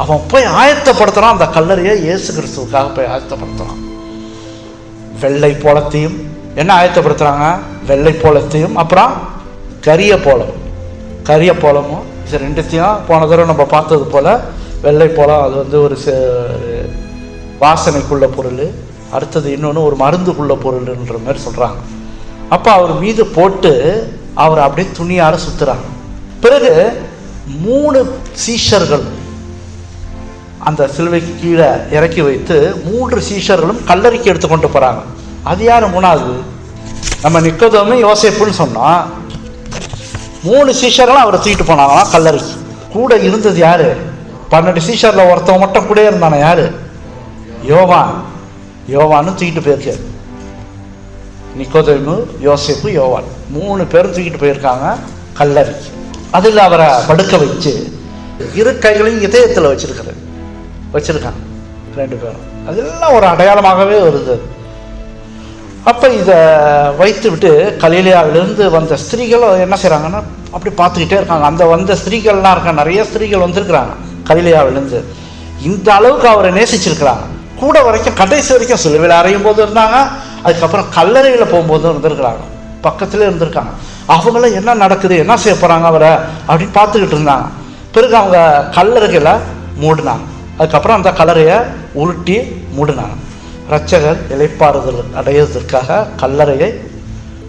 A: அவன் போய் ஆயத்தப்படுத்துறான். அந்த கல்லறையை இயேசு கிறிஸ்துவுக்காக போய் ஆயத்தப்படுத்துறான். வெள்ளை போலத்தையும் என்ன ஆயத்தப்படுத்துறாங்க, வெள்ளை போலத்தையும் அப்புறம் கரிய போலமும், இது 2த்தையும் போன தடவை நம்ம பார்த்தது போல வெள்ளை போலம் அது ஒரு வாசனைக்குள்ள பொருள், அடுத்தது இன்னொன்று ஒரு மருந்துக்குள்ள பொருள்ன்ற மாதிரி சொல்றாங்க. அப்போ அவர் மீது போட்டு அவர் அப்படியே துணியார சுத்துறாங்க. பிறகு 3 சீஷர்கள் அந்த சிலுவைக்கு கீழே இறக்கி வைத்து 3 சீஷர்களும் கல்லறைக்கு எடுத்துக்கொண்டு போகிறாங்க. அது யார்? 3வது நம்ம நிக்கோதேமு யோசேப்புன்னு சொன்னோம். 3 சீஷர்களும் அவரை தூக்கிட்டு போனாங்களாம் கல்லறைக்கு. கூட இருந்தது யாரு? 12 சீஷரில் ஒருத்தவங்க மட்டும் கூட இருந்தானே, யாரு? யோவான்னு தூக்கிட்டு போயிருக்காரு. நிக்கோதேமு, யோசேப்பு, யோவான் 3 பேரும் தூக்கிட்டு போயிருக்காங்க கல்லறைக்கு. அதில் அவரை படுக்க வச்சு 2 கைகளையும் இதயத்தில் வச்சிருக்காங்க 2 பேரும். அதெல்லாம் ஒரு அடையாளமாகவே வருது. அப்போ இதை வைத்து விட்டு கலிலேயாவிலிருந்து வந்த ஸ்திரீகள் என்ன செய்கிறாங்கன்னா அப்படி பார்த்துக்கிட்டே இருக்காங்க. அந்த வந்த ஸ்திரீகள்லாம் இருக்காங்க, நிறைய ஸ்திரீகள் வந்திருக்கிறாங்க கலிலேயாவிலேருந்து. இந்த அளவுக்கு அவரை நேசிச்சிருக்கிறாங்க. கூட வரைக்கும் கடைசி வரைக்கும் சிலுவையில் அறையும் போது இருந்தாங்க, அதுக்கப்புறம் கல்லறையில் போகும்போதும் இருந்திருக்கிறாங்க, பக்கத்துலேயே இருந்திருக்காங்க. அவங்களும் என்ன நடக்குது, என்ன செய்ய போகிறாங்க அவரை அப்படின்னு பார்த்துக்கிட்டு இருந்தாங்க. பிறகு அவங்க கல்லறைகளை மூடினாங்க. அதுக்கப்புறம் அந்த கல்லறையை உருட்டி மூடினாங்க. இரட்சகர் இளைப்பாறுதல் அடைவதற்காக கல்லறையை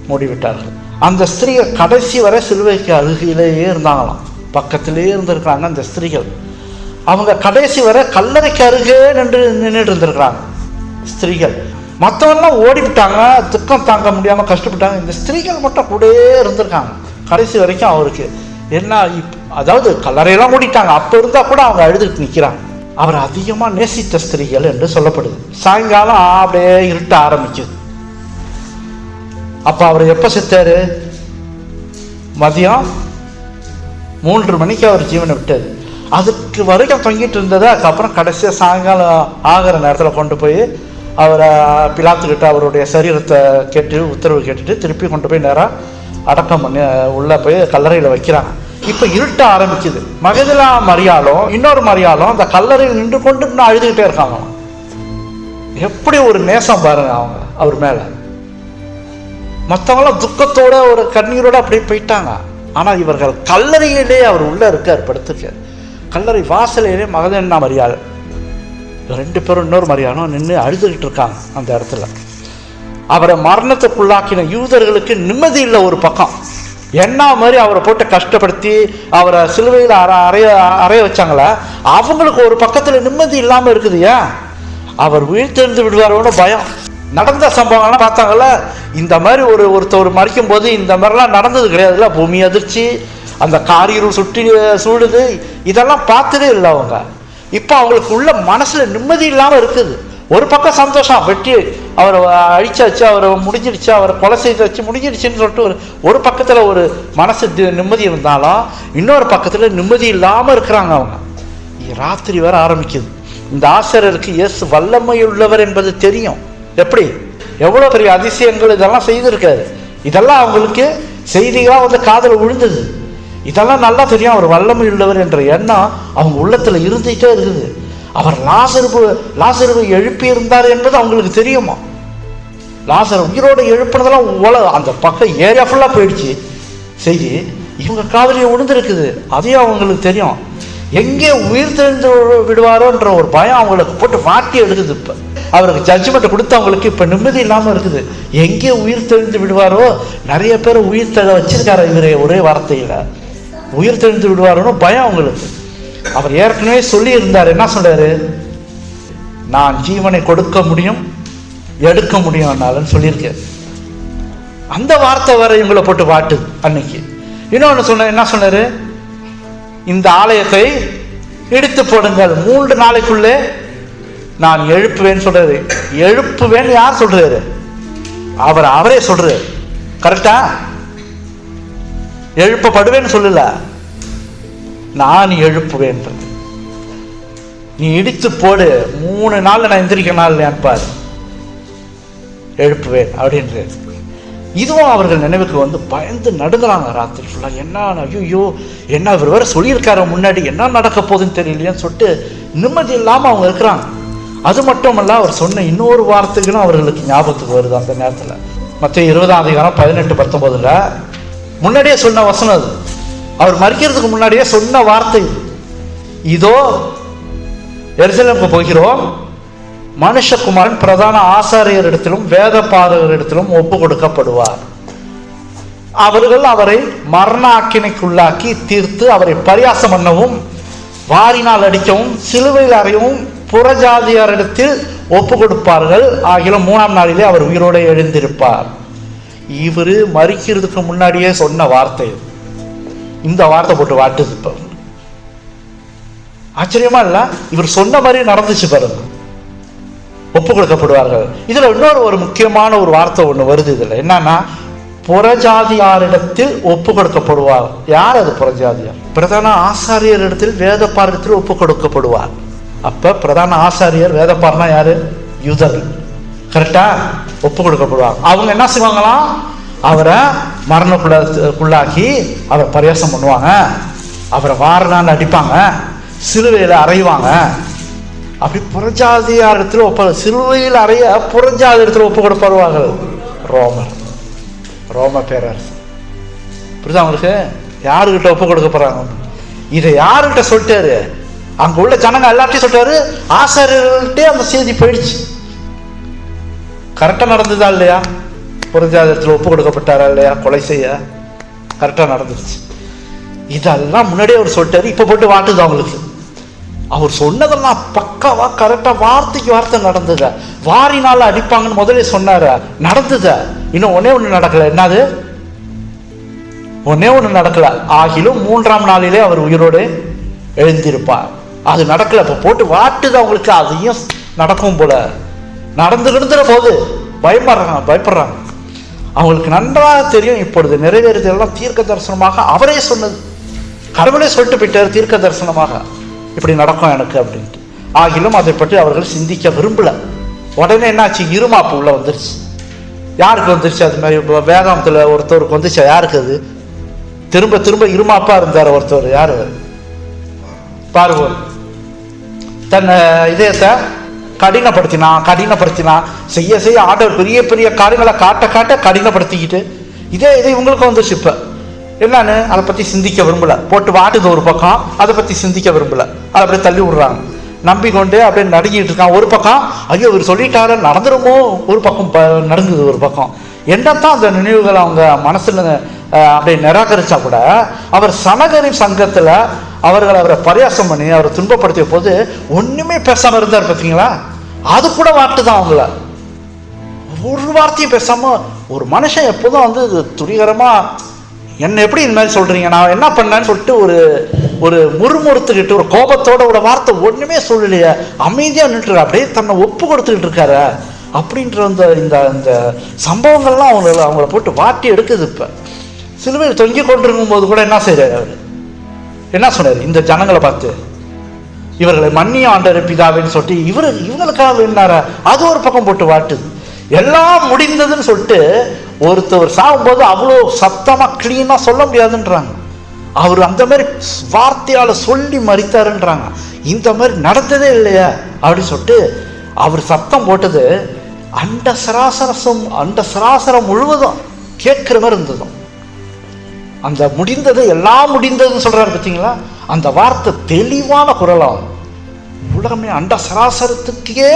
A: மூடிவிட்டார்கள். அந்த ஸ்திரீகள் கடைசி வரை சிலுவைக்கு அருகிலேயே இருந்தாங்களாம், பக்கத்திலேயே இருந்திருக்கிறாங்க அந்த ஸ்திரீகள். அவங்க கடைசி வரை கல்லறைக்கு அருகே நின்றுட்டு இருந்திருக்கிறாங்க ஸ்திரீகள். மற்றவெல்லாம் ஓடிவிட்டாங்க, துக்கம் தாங்க முடியாமல் கஷ்டப்பட்டாங்க. இந்த ஸ்திரீகள் மட்டும் கூடயே இருந்திருக்காங்க கடைசி வரைக்கும். அவருக்கு என்ன, அதாவது கல்லறையெல்லாம் மூடிட்டாங்க, அப்போ இருந்தால் கூட அவங்க அழுதுட்டு நிற்கிறாங்க. அவர் அதிகமாக நேசித்த ஸ்திரீகள் என்று சொல்லப்படுது. சாயங்காலம் அப்படியே இருட்ட ஆரம்பிக்குது. அப்போ அவர் எப்போ செத்தாரு? மதியம் 3 மணிக்கு அவர் ஜீவனை விட்டார். அதுக்கு வரைக்கும் தொங்கிட்டு இருந்தது. அதுக்கப்புறம் கடைசியாக சாயங்காலம் ஆகிற நேரத்தில் கொண்டு போய் அவரை பிலாத்துக்கிட்ட அவருடைய சரீரத்தை கேட்டு உத்தரவு கேட்டுட்டு திருப்பி கொண்டு போய் நேராக அடக்கம் பண்ணி உள்ளே போய் கல்லறையில் வைக்கிறாங்க. இப்போ இருட்ட ஆரம்பிக்குது. மகதலா மரியாளும் இன்னொரு மரியாளும் அந்த கல்லறையில் நின்று கொண்டு இன்னும் அழுதுகிட்டே இருக்காங்க. எப்படி ஒரு நேசம் பாருங்க அவங்க அவர் மேலே. மற்றவங்களாம் துக்கத்தோட ஒரு கண்ணீரோட அப்படியே போயிட்டாங்க. ஆனால் இவர்கள் கல்லறையிலே அவர் உள்ளே இருக்கார், படுத்துருக்கார். கல்லறை வாசலையிலே மகதலா மரியாள் 2 பேரும் இன்னொரு மரியாளும் நின்று அழுதுகிட்டு இருக்காங்க அந்த இடத்துல. அவரை மரணத்துக்குள்ளாக்கின யூதர்களுக்கு நிம்மதி இல்லை. ஒரு பக்கம் என்ன மாதிரி அவரை போட்டு கஷ்டப்படுத்தி அவரை சிலுவையில் அறைய வச்சாங்களா, அவங்களுக்கு ஒரு பக்கத்தில் நிம்மதி இல்லாமல் இருக்குது. ஏன்? அவர் உயிர்த்தெழுந்து விடுவாரோட பயம். நடந்த சம்பவங்கள்லாம் பார்த்தாங்கள, இந்த மாதிரி ஒருத்தர் மறிக்கும் போது இந்த மாதிரிலாம் நடந்தது கிடையாதுல்ல. பூமி அதிர்ச்சி, அந்த காரிருள் சுற்றி சூடுது, இதெல்லாம் பார்த்ததே இல்லை அவங்க. இப்போ அவங்களுக்கு உள்ள மனசில் நிம்மதி இல்லாமல் இருக்குது. ஒரு பக்கம் சந்தோஷம், வெட்டி அவரை அழிச்சாச்சு, அவரை முடிஞ்சிடுச்சு, அவரை கொலை செய்து வச்சு முடிஞ்சிடுச்சுன்னு சொல்லிட்டு ஒரு பக்கத்தில் ஒரு மனசு நிம்மதி இருந்தாலும் இன்னொரு பக்கத்தில் நிம்மதி இல்லாமல் இருக்கிறாங்க அவங்க. ராத்திரி வர ஆரம்பிக்குது. இந்த ஆசிரியருக்கு இயேசு வல்லமை உள்ளவர் என்பது தெரியும். எப்படி, எவ்வளோ பெரிய அதிசயங்கள் இதெல்லாம் செய்திருக்காரு. இதெல்லாம் அவங்களுக்கு செய்திகளாக வந்து காதில் விழுந்தது. இதெல்லாம் நல்லா தெரியும். அவர் வல்லமை உள்ளவர் என்ற எண்ணம் அவங்க உள்ளத்தில் இருந்துகிட்டே இருக்குது. அவர் லாசருவை எழுப்பி இருந்தார் என்பது அவங்களுக்கு தெரியுமா? லாசர் உயிரோடு எழுப்பினதெல்லாம் அந்த பக்கம் ஏரியா ஃபுல்லாக போயிடுச்சு செய்தி. இவங்க காதலியை விழுந்திருக்குது, அதையும் அவங்களுக்கு தெரியும். எங்கே உயிர் தெழுந்து விடுவாரோன்ற ஒரு பயம் அவங்களுக்கு போட்டு மாட்டி எடுக்குது. இப்போ அவருக்கு ஜட்ஜ்மெண்ட் கொடுத்து அவங்களுக்கு இப்போ நிம்மதி இல்லாமல் இருக்குது. எங்கே உயிர் தெழுந்து விடுவாரோ, நிறைய பேர் உயிர் தெழ வச்சிருக்காரு இவரே ஒரே வார்த்தையில். உயிர் தெழுந்து விடுவாரோன்னு பயம் அவங்களுக்கு. அவர் ஏற்கனவே சொல்லி இருந்தார். என்ன சொல்றாரு? நான் ஜீவனை கொடுக்க முடியும், எடுக்க முடியும்னாலும் சொல்லியிருக்காரு. அந்த வார்த்தை வர இவங்களை போட்டு வாட்டுது அன்னைக்கு. இன்னொன்று சொன்ன, என்ன சொன்னாரு? இந்த ஆலயத்தை இடித்து போடுங்கள், 3 நாளைக்குள்ளே நான் எழுப்புவேன்னு சொல்றாரு. எழுப்புவேன்னு யார் சொல்றாரு? அவரே சொல்றாரு. கரெக்டா? எழுப்பப்படுவேன்னு சொல்லல, நான் எழுப்புவேன். நீ இடித்து போடு, 3 நாள் நான் எந்திரிக்க நாள் இல்லையான்னு பாரு, எழுப்புவேன் அப்படின்றது. இதுவும் அவர்கள் நினைவுக்கு வந்து பயந்து நடுங்குறாங்க ராத்திரி ஃபுல்லாக. என்ன, ஐயோ என்ன இவர் வேற சொல்லியிருக்காரு முன்னாடி, என்ன நடக்க போகுதுன்னு தெரியலையான்னு சொல்லிட்டு நிம்மதி இல்லாமல் அவங்க இருக்கிறாங்க. அது மட்டும் இல்ல, அவர் சொன்ன இன்னொரு வார்த்தைகளும் அவர்களுக்கு ஞாபகத்துக்கு வருது அந்த நேரத்தில். மத்திய 20ஆம் அதிகாரம் 18-19 முன்னாடியே சொன்ன வசனம் அது. அவர் மரிக்கிறதுக்கு முன்னாடியே சொன்ன வார்த்தை. இதோ எருசலேமுக்கு போகிறோம், மனுஷகுமாரன் பிரதான ஆசாரியரிடத்திலும் வேத பாதகரிடத்திலும் ஒப்பு கொடுக்கப்படுவார். அவர்கள் அவரை மரண ஆக்கினைக்குள்ளாக்கி தீர்த்து அவரை பரியாசம் பண்ணவும் வாரினால் அடிக்கவும் சிலுவையில் அறையவும் புறஜாதியாரிடத்தில் ஒப்பு கொடுப்பார்கள், ஆகிலும் 3ஆம் நாளிலே அவர் உயிரோடு எழுந்திருப்பார். இவரு மரிக்கிறதுக்கு முன்னாடியே சொன்ன வார்த்தை. இந்த வார்த்தை போட்டு வாட்டுது. இப்ப ஆச்சரியமா இல்ல? இவர் சொன்ன மாதிரி நடந்துச்சு பாருங்க. ஒப்பு கொடுக்கப்படுவார்கள். இதுல இன்னொரு முக்கியமான ஒரு வார்த்தை ஒண்ணு வருது. இதுல என்னன்னா, புறஜாதியாரிடத்தில் ஒப்பு கொடுக்கப்படுவார். யார் அது புறஜாதியார்? பிரதான ஆசாரியர் இடத்தில் வேதப்பாரத்தில் ஒப்பு கொடுக்கப்படுவார். அப்ப பிரதான ஆசாரியர் வேதப்பாரனா யாரு? யூதர்கள். கரெக்டா? ஒப்பு கொடுக்கப்படுவார். அவங்க என்ன செய்வாங்களாம்? அவரை மரணக்குள்ளாக்கி அவரை பரியாசம் பண்ணுவாங்க, அவரை வாரனால அடிப்பாங்க, சிலுவையில் அறைவாங்க. அப்படி புறஜாதியார் இடத்துல சிலுவையில் அறைய புறஜாதி இடத்துல ஒப்பு கொடுப்பார்கள். ரோம பேரரசு. புரியுதா அவங்களுக்கு? யாருக்கிட்ட ஒப்பு கொடுக்க போறாங்க? இதை யாருக்கிட்ட சொல்லிட்டாரு? அங்க உள்ள ஜனங்க எல்லாத்தையும் சொல்லிட்டாரு. ஆசாரியர்கள்ட்டே அந்த செய்தி போயிடுச்சு. கரெக்டா நடந்ததா இல்லையா? புறஜாதத்தில் ஒப்பு கொடுக்கப்பட்டாரா இல்லையா? கொலை செய்ய கரெக்டா நடந்துருச்சு. இதெல்லாம் முன்னாடியே அவர் சொல்லிட்டாரு. இப்ப போட்டு வாட்டுது அவங்களுக்கு. அவர் சொன்னதெல்லாம் பக்காவா கரெக்டா வார்த்தைக்கு வார்த்தை நடந்தது. வாரினால அடிப்பாங்கன்னு முதலே சொன்னாரு, நடந்தது. இன்னும் ஒண்ணு நடக்கல. என்னது? ஒண்ணு நடக்கல. ஆகிலும் 3ஆம் நாளிலே அவர் உயிரோடு எழுந்திருப்பார். அது நடக்கல. இப்ப போட்டு வாட்டுது அவங்களுக்கு. அதையும் நடக்கும் போல நடந்துகிட்டு போது பயப்படுறாங்க. அவங்களுக்கு நன்றாக தெரியும் இப்பொழுது நிறைவேறுது எல்லாம் தீர்க்க தரிசனமாக அவரே சொன்னது. கடவுளே சொல்லிட்டு போயிட்டார் தீர்க்க தரிசனமாக, இப்படி நடக்கும் எனக்கு அப்படின்ட்டு. ஆகிலும் அதை பற்றி அவர்கள் சிந்திக்க விரும்பல. உடனே என்னாச்சு? இருமாப்பு உள்ள வந்துருச்சு. யாருக்கு வந்துருச்சு? அது மாதிரி வேதாந்தத்துல ஒருத்தருக்கு வந்துச்சா? யாருக்கு அது? திரும்ப திரும்ப இருமாப்பா இருந்தார் ஒருத்தர். யாரு? பார்வோன். தன் இதயத்தை கடினப்படுத்தினா செய்ய ஆண்டவர் பெரிய பெரிய காரியங்களை காட்ட கடினப்படுத்திக்கிட்டு இதை இவங்களுக்கு வந்துச்சு. இப்ப என்னன்னு அதை பத்தி சிந்திக்க விரும்பல. போட்டு வாட்டுது ஒரு பக்கம், அதை பத்தி சிந்திக்க விரும்பல. அதை அப்படியே தள்ளி விடுறாங்க. நம்பிக்கொண்டு அப்படியே நடுங்கிட்டு இருக்கான். ஒரு பக்கம் ஐயோ இவர் சொல்லிட்டாரு நடந்துருமோ, ஒரு பக்கம் நடுங்குது. ஒரு பக்கம் என்னத்தான் அந்த நினைவுகள் அவங்க மனசுல அப்படியே நிராகரிச்சா கூட, அவர் சனகரின் சங்கத்துல அவரை பரியாசம் பண்ணி அவரை துன்பப்படுத்திய போது ஒண்ணுமே பேசாம இருந்தார். பார்த்தீங்களா? அது கூட வாட்டுதான் அவங்கள. ஒரு வார்த்தையும் பேசாம ஒரு மனுஷன் எப்போதும் துரிகரமா என்ன எப்படி இந்த மாதிரி சொல்றீங்க, நான் என்ன பண்ணேன்னு சொல்லிட்டு ஒரு முறுமுறுத்துக்கிட்டு ஒரு கோபத்தோட ஒரு வார்த்தை ஒண்ணுமே சொல்லலையே, அமைதியா நின்று அப்படியே தன்னை ஒப்பு கொடுத்துக்கிட்டு இருக்காரு அப்படின்ற இந்த சம்பவங்கள்லாம் அவங்கள போட்டு வாட்டி எடுக்குது. இப்ப சிலுவையில் தொங்கி கொண்டிருக்கும் போது கூட என்ன செய்யறாரு? அவரு என்ன சொன்னாரு? இந்த ஜனங்களை பார்த்து இவர்களை மன்னிய ஆண்டவர் பிதாவின்னு சொல்லிட்டு இவங்களுக்காக என்னார அது ஒரு பக்கம் போட்டு வாட்டுது. எல்லாம் முடிந்ததுன்னு சொல்லிட்டு ஒருத்தவர் சாகும்போது அவ்வளோ சத்தமா கிளீனா சொல்ல முடியாதுன்றாங்க. அவர் அந்த மாதிரி வார்த்தையால சொல்லி மறித்தாருன்றாங்க. இந்த மாதிரி நடந்ததே இல்லையா அப்படின்னு சொல்லிட்டு அவர் சத்தம் போட்டது அண்ட சராசரம் முழுவதும் கேட்கிற மாதிரி இருந்ததும். அந்த முடிந்தது எல்லாம் முடிந்ததுன்னு சொல்றாரு பார்த்தீங்களா? அந்த வார்த்தை தெளிவான குரலாகும். உலகமே அண்ட சராசரத்துக்கே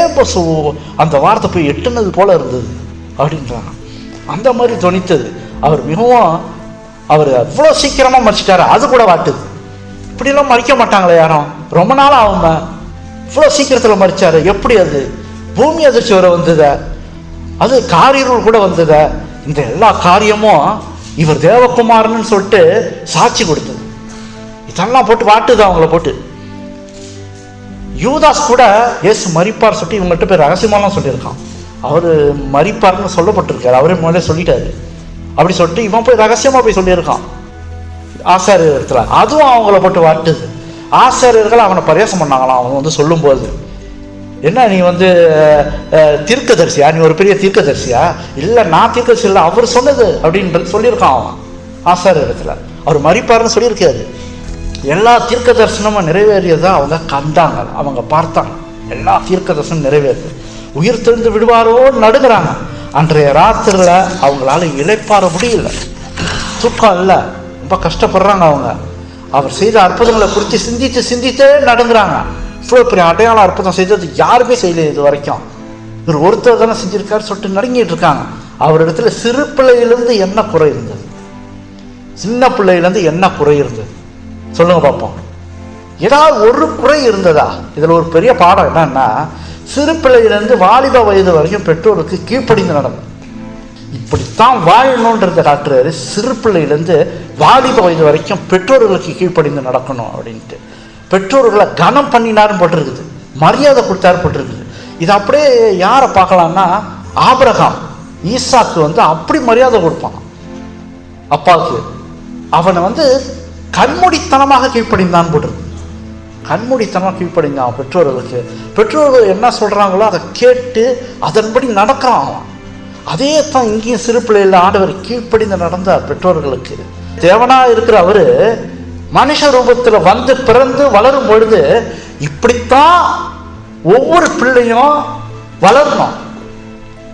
A: அந்த வார்த்தை போய் எட்டுனது போல இருந்தது அப்படின்றாங்க. அந்த மாதிரி துணித்தது. அவர் மிகவும் அவ்வளோ சீக்கிரமா மறிச்சிட்டாரு. அது கூட வாட்டுது. இப்படியெல்லாம் மறிக்க மாட்டாங்களே யாரும். ரொம்ப நாள் அவங்க இவ்வளோ சீக்கிரத்துல மறிச்சாரு. எப்படி? அது பூமி அதிர்ச்சி வர வந்தது, அது காரியர்கள் கூட வந்தது. இந்த எல்லா காரியமும் இவர் தேவகுமாரன்னு சொல்லிட்டு சாட்சி கொடுத்தது. இதெல்லாம் போட்டு வாட்டுது அவங்கள போட்டு. யூதாஸ் கூட இயேசு மரிப்பார் சொல்லிட்டு இவங்கள்ட்ட போய் ரகசியமாலாம் சொல்லியிருக்கான். அவரு மரிப்பார்னு சொல்லப்பட்டிருக்காரு, அவரே முதல்ல சொல்லிட்டாரு. அப்படி சொல்லிட்டு இவன் போய் ரகசியமா போய் சொல்லியிருக்கான் ஆசாரியர் இடத்துல. அதுவும் அவங்கள போட்டு வாட்டுது. ஆசாரியர்கள் அவனை பரியாசம் பண்ணாங்களாம். அவன் சொல்லும் போது, என்ன நீ தீர்க்கதரிசியா? நீ ஒரு பெரிய தீர்க்கதரிசியா? இல்லை, நான் தீர்க்கதரிசி இல்லை, அவர் சொன்னது அப்படின்னு சொல்லியிருக்கான் அவன் ஆசாரியர் இடத்துல. அவர் மரிப்பார்னு சொல்லியிருக்காரு. எல்லா தீர்க்க தரிசனமும் நிறைவேறியதான் அவங்க கண்டாங்க, அவங்க பார்த்தாங்க. எல்லா தீர்க்க தரிசனம் நிறைவேறுது. உயிர் தெழுந்து விடுவாரோ நடுங்கிறாங்க. அன்றைய ராத்திரில அவங்களால இளைப்பாற முடியல, தூக்கம் இல்லை, ரொம்ப கஷ்டப்படுறாங்க அவங்க. அவர் செய்த அற்புதங்களை குறித்து சிந்தித்தே நடுங்குறாங்க. இவ்வளோ பெரிய அடையாளம் அற்புதம் செய்தது யாருமே செய்யல இது வரைக்கும், இவர் ஒருத்தர் தானே செஞ்சிருக்காரு சொல்லிட்டு நடுங்கிட்டு இருக்காங்க. அவரிடத்துல சிறு பிள்ளையிலிருந்து என்ன குறை இருந்தது? சின்ன பிள்ளையிலேருந்து என்ன குறை இருந்தது சொல்லுங்க பார்ப்போம். ஏதாவது ஒரு குறை இருந்ததா? இதில் ஒரு பெரிய பாடம் என்னன்னா, சிறு பிள்ளையிலிருந்து வாலிப வயது வரைக்கும் பெற்றோருக்கு கீழ்ப்படிந்து நடக்கும். இப்படித்தான் வாழணுன்றதை காட்டுறாரு. சிறு பிள்ளையிலேருந்து வாலிப வயது வரைக்கும் பெற்றோர்களுக்கு கீழ்ப்படிந்து நடக்கணும் அப்படின்ட்டு. பெற்றோர்களை கனம் பண்ணினாரும் போட்டிருக்குது, மரியாதை கொடுத்தாரு போட்டிருக்குது. இது அப்படியே யாரை பார்க்கலாம்னா, ஆபிரகாம் ஈசாக்கு அப்படி மரியாதை கொடுப்பான் அப்பாவுக்கு. அவனை கண்மூடித்தனமாக கீழ்ப்படிந்தான் போட்டிருக்கு. கண்மூடித்தனமாக கீழ்ப்படிந்தான் பெற்றோர்களுக்கு. பெற்றோர்கள் என்ன சொல்கிறாங்களோ அதை கேட்டு அதன்படி நடக்கிறான். அதே தான் இங்கேயும் சிறு பிள்ளையில் ஆண்டவர் கீழ்ப்படிந்து நடந்தார் பெற்றோர்களுக்கு. தேவனாக இருக்கிற அவரு மனுஷ ரூபத்தில் பிறந்து வளரும் பொழுது இப்படித்தான் ஒவ்வொரு பிள்ளையும் வளரணும்,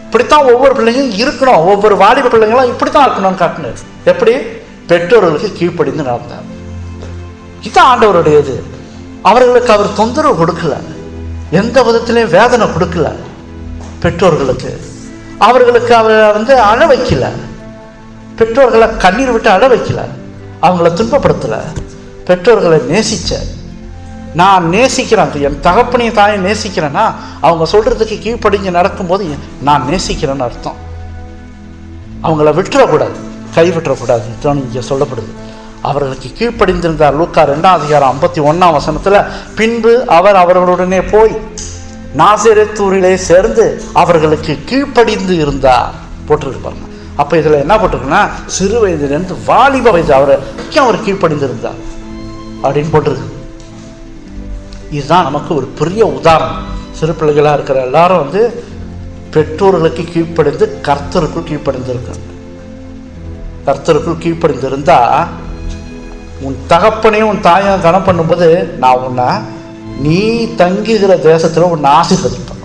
A: இப்படித்தான் ஒவ்வொரு பிள்ளையும் இருக்கணும், ஒவ்வொரு வாலிப பிள்ளைங்களும் இப்படித்தான் இருக்கணும்னு காட்டினார். எப்படி? பெற்றோர்களுக்கு கீழ்ப்படிந்து நடந்தார். இதுதான் ஆண்டவருடையது. அவர்களுக்கு அவர் தொந்தரவு கொடுக்கல, எந்த விதத்திலையும் வேதனை கொடுக்கல. பெற்றோர்களுக்கு அவர்களுக்கு அவர் அழ வைக்கல, பெற்றோர்களை கண்ணீர் விட்டு அழ வைக்கல, அவங்கள துன்பப்படுத்தல. பெற்றோர்களை நேசிச்ச. நான் நேசிக்கிறேன், என் தகப்பனையும் தாயும் நேசிக்கிறேன்னா அவங்க சொல்றதுக்கு கீழ்ப்படிஞ்சு நடக்கும்போது நான் நேசிக்கிறேன்னு அர்த்தம். அவங்கள விட்டுறக்கூடாது, கைவிட்டுறக்கூடாது இங்கே சொல்லப்படுது. அவர்களுக்கு கீழ்ப்படிந்திருந்தார். லூக்கா 2:51 பின்பு அவர் அவர்களுடனே போய் நாசரேத்தூரிலே சேர்ந்து அவர்களுக்கு கீழ்ப்படிந்து இருந்தார் போட்டிருப்பாங்க. அப்ப இதுல என்ன போட்டிருக்குன்னா, சிறு வயதிலிருந்து வாலிப வயது அவர் கீழ்ப்படிந்து இருந்தார் அப்படின்னு போட்டிருக்கு. இதுதான் நமக்கு ஒரு பெரிய உதாரணம். சிறு பிள்ளைகளா இருக்கிற எல்லாரும் பெற்றோர்களுக்கு கீழ்ப்படிந்து கர்த்தருக்குள் கீழ்ப்படிந்திருக்க. கர்த்தருக்குள் கீழ்ப்படிந்திருந்தா உன் தகப்பனையும் உன் தாயும் கனம் பண்ணும்போது நான் நீ தங்குகிற தேசத்துல உன்னை ஆசீர்வதிப்பேன்.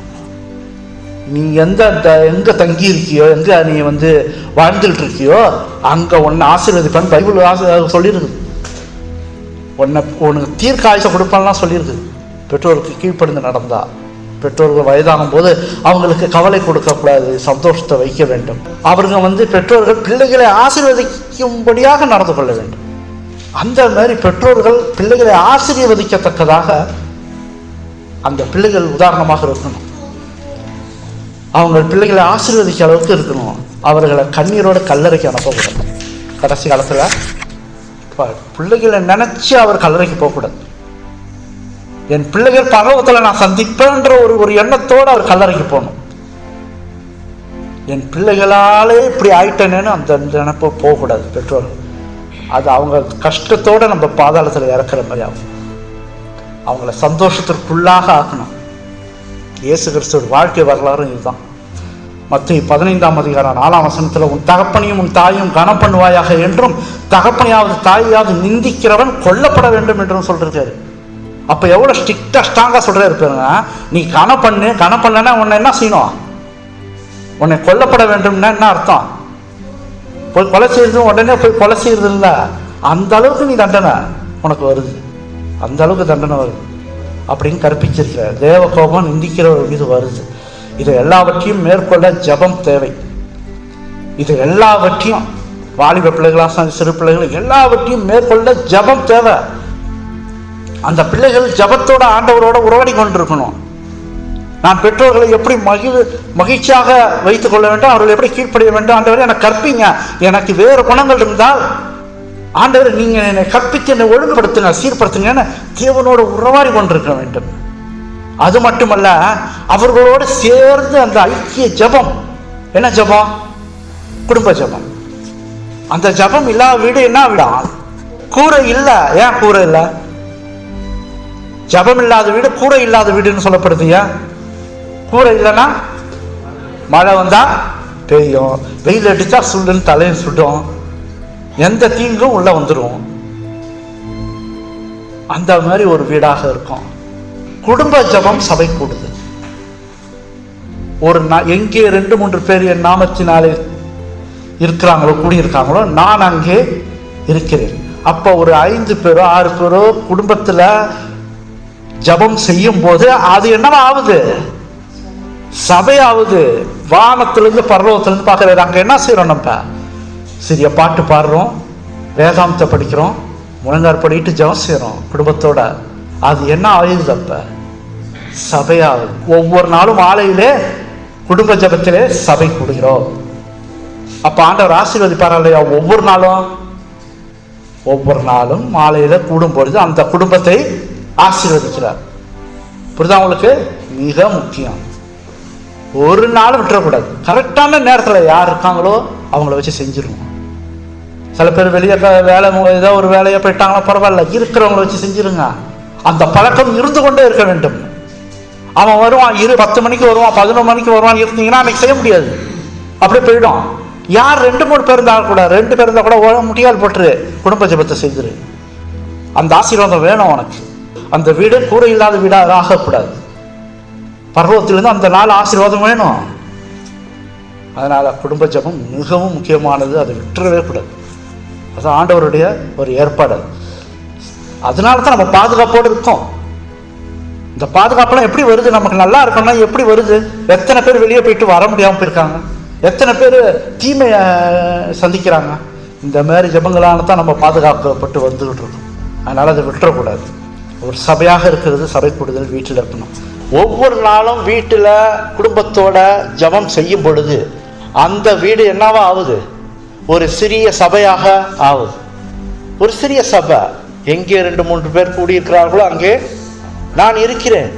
A: நீ எங்க தங்கி இருக்கியோ, எங்க நீ வாழ்ந்துட்டு இருக்கியோ அங்க உன்னை ஆசீர்வதிப்பேன் பைபிள் சொல்லியிருக்குது. உனக்கு தீர்க்க ஆயுசை கொடுப்பான்லாம் சொல்லியிருக்குது. பெற்றோருக்கு கீழ்ப்படிந்து நடந்தா. பெற்றோர்கள் வயதாகும் போது அவங்களுக்கு கவலை கொடுக்கக்கூடாது, சந்தோஷத்தை வைக்க வேண்டும். அவர்கள் பெற்றோர்கள் பிள்ளைகளை ஆசீர்வதிக்கும்படியாக நடந்து கொள்ள வேண்டும். அந்த மாதிரி பெற்றோர்கள் பிள்ளைகளை ஆசீர்வதிக்கத்தக்கதாக அந்த பிள்ளைகள் உதாரணமாக இருக்கணும். அவங்க பிள்ளைகளை ஆசீர்வதிக்க அளவுக்கு இருக்கணும். அவர்களை கண்ணீரோட கல்லறைக்கு அனுப்பக்கூடாது. கடைசி காலத்துல பிள்ளைகளை நினைச்சு அவர் கல்லறைக்கு போகக்கூடாது. என் பிள்ளைகள் பரலோகத்துல நான் சந்திப்பேன்ற ஒரு எண்ணத்தோடு அவர் கல்லறைக்கு போகணும். என் பிள்ளைகளாலே இப்படி ஆயிட்டேன்னு அந்த நினைப்பு போகக்கூடாது பெற்றோர்கள். அது அவங்க கஷ்டத்தோட நம்ம பாதாளத்தில் இறக்குற மாதிரி ஆகும். அவங்கள சந்தோஷத்திற்குள்ளாக ஆக்கணும். இயேசு கிறிஸ்துவோட வாழ்க்கை வரலாறும் இதுதான். மத்தேயு 15:4 உன் தகப்பனையும் உன் தாயும் கனம் பண்ணுவாயாக என்றும் தகப்பனையாவது தாயாவது நிந்திக்கிறவன் கொல்லப்பட வேண்டும் என்றும் சொல்றாரு. அப்ப எவ்வளவு ஸ்ட்ரிக்டா ஸ்ட்ராங்கா சொல்றாரு பாருங்க. நீ கனம் பண்ணனா உன்னை என்ன செய்யணும்? உன்னை கொல்லப்பட வேண்டும்னா என்ன அர்த்தம்? போய் கொலை செய்யறது உடனே போய் கொலை செய்யறது இல்லை. அந்த அளவுக்கு நீ தண்டனை உனக்கு வருது, அந்த அளவுக்கு தண்டனை வருது அப்படின்னு கற்பிச்சிருக்கிற. தேவ கோபம் நிந்திக்கிறவர் மீது வருது. இதை எல்லாவற்றையும் மேற்கொள்ள ஜபம் தேவை. இது எல்லாவற்றையும் வாலிப பிள்ளைகளா சிறு பிள்ளைகள் எல்லாவற்றையும் மேற்கொள்ள ஜபம் தேவை. அந்த பிள்ளைகள் ஜபத்தோட ஆண்டவரோட உறவாடி கொண்டிருக்கணும். நான் பெற்றோர்களை எப்படி மகிழ்ச்சியாக வைத்துக் கொள்ள வேண்டும், அவர்கள் எப்படி கீழ்ப்படிய வேண்டும், ஆண்டவரை எனக்கு கற்பிங்க. எனக்கு வேறு குணங்கள் இருந்தால் ஆண்டவர் நீங்க என்னை கற்பித்து என்னை ஒழுங்குபடுத்துங்க, சீர்படுத்துங்கன்னு தேவனோட உறவாடி கொண்டிருக்க வேண்டும். அது மட்டுமல்ல, அவர்களோடு சேர்ந்து அந்த ஐக்கிய ஜபம். என்ன ஜபம்? குடும்ப ஜபம். அந்த ஜபம் இல்லாத வீடு என்ன வீடா? கூரை இல்லை. ஏன் கூரை இல்லை? ஜபம் இல்லாத வீடு கூரை இல்லாத வீடுன்னு சொல்லப்படுது. ஏன் கூரை இல்லைன்னா மழை வந்தா பெய்யும், வெயில் அடிச்சா சுள்ளுன்னு தலையை சுடும், எந்த தீங்கும் உள்ள வந்துடும். அந்த மாதிரி ஒரு வீடாக இருக்கும். குடும்ப ஜபம் சபை கூடுது. ஒரு எங்கே 2-3 பேர் என் நாமத்தினாலே இருக்கிறாங்களோ கூடியிருக்காங்களோ நான் அங்கே இருக்கிறேன். அப்போ ஒரு 5 பேரோ 6 பேரோ குடும்பத்துல ஜபம் செய்யும் போது அது என்னவா ஆகுது? சபையாவது. வானத்திலிருந்து பரலோகத்திலிருந்து பார்க்கறது. அங்க என்ன செய்யறோம்? நம்ம சிறிய பாட்டு பாடுறோம், வேதாந்தத்தை படிக்கிறோம், முழங்கார் படிட்டு ஜபம் செய்யறோம் குடும்பத்தோட. அது என்ன ஆயுது? அப்ப சபையாகுது. ஒவ்வொரு நாளும் மாலையிலே குடும்ப ஜபத்திலே சபை கூடுகிறோம். அப்ப ஆண்டவர் ஆசீர்வதிப்பாரா இல்லையா? ஒவ்வொரு நாளும் மாலையில கூடும் பொழுது அந்த குடும்பத்தை ஆசீர்வதிக்கிறார். புரியுதா உங்களுக்கு? மிக முக்கியம். ஒரு நாள் விட்டுறக்கூடாது. கரெக்டான நேரத்தில் யார் இருக்காங்களோ அவங்கள வச்சு செஞ்சிருவோம். சில பேர் வெளியே வேலை ஏதோ ஒரு வேலையை போயிட்டாங்களோ பரவாயில்ல, இருக்கிறவங்கள வச்சு செஞ்சிருங்க. அந்த பழக்கம் இருந்து கொண்டே இருக்க வேண்டும். அவன் வருவான் 10 மணிக்கு வருவான், 11 மணிக்கு வருவான் இருந்தீங்கன்னா அன்னைக்கு செய்ய முடியாது, அப்படியே போயிடும். யார் 2-3 பேர் இருந்தால் கூட 2 பேர் இருந்தால் கூட முடியால் போட்டுரு, குடும்ப ஜெபத்தை செய்திரு. அந்த ஆசீர்வாதம் வேணும் உனக்கு. அந்த வீடு கூரை இல்லாத வீடாக ஆகக்கூடாது. பர்வத்திலிருந்து அந்த நாள் ஆசீர்வாதம் வேணும். அதனால குடும்ப ஜெபம் மிகவும் முக்கியமானது. அதை விட்டுறவே கூடாது. அது ஆண்டவருடைய ஒரு ஏற்பாடு. அதனால தான் நம்ம பாதுகாப்போடு இருக்கோம். இந்த பாதுகாப்புலாம் எப்படி வருது? நமக்கு நல்லா இருக்கணும்னா எப்படி வருது? எத்தனை பேர் வெளியே போயிட்டு வர முடியாமல் போயிருக்காங்க, எத்தனை பேர் தீமையை சந்திக்கிறாங்க. இந்த மாதிரி ஜெபங்களால தான் நம்ம பாதுகாக்கப்பட்டு வந்துகிட்டு இருக்கோம். அதனால அதை விட்டுறக்கூடாது. ஒரு சபையாக இருக்கிறது, சபை கூடுதல் வீட்டில் இருக்கணும். ஒவ்வொரு நாளும் வீட்டில் குடும்பத்தோட ஜெபம் செய்யும் பொழுது அந்த வீடு என்னவா ஆகுது? ஒரு சிறிய சபையாக ஆகுது. ஒரு சிறிய சபை. எங்கே 2-3 பேர் கூடியிருக்கிறார்களோ அங்கே நான் இருக்கிறேன்.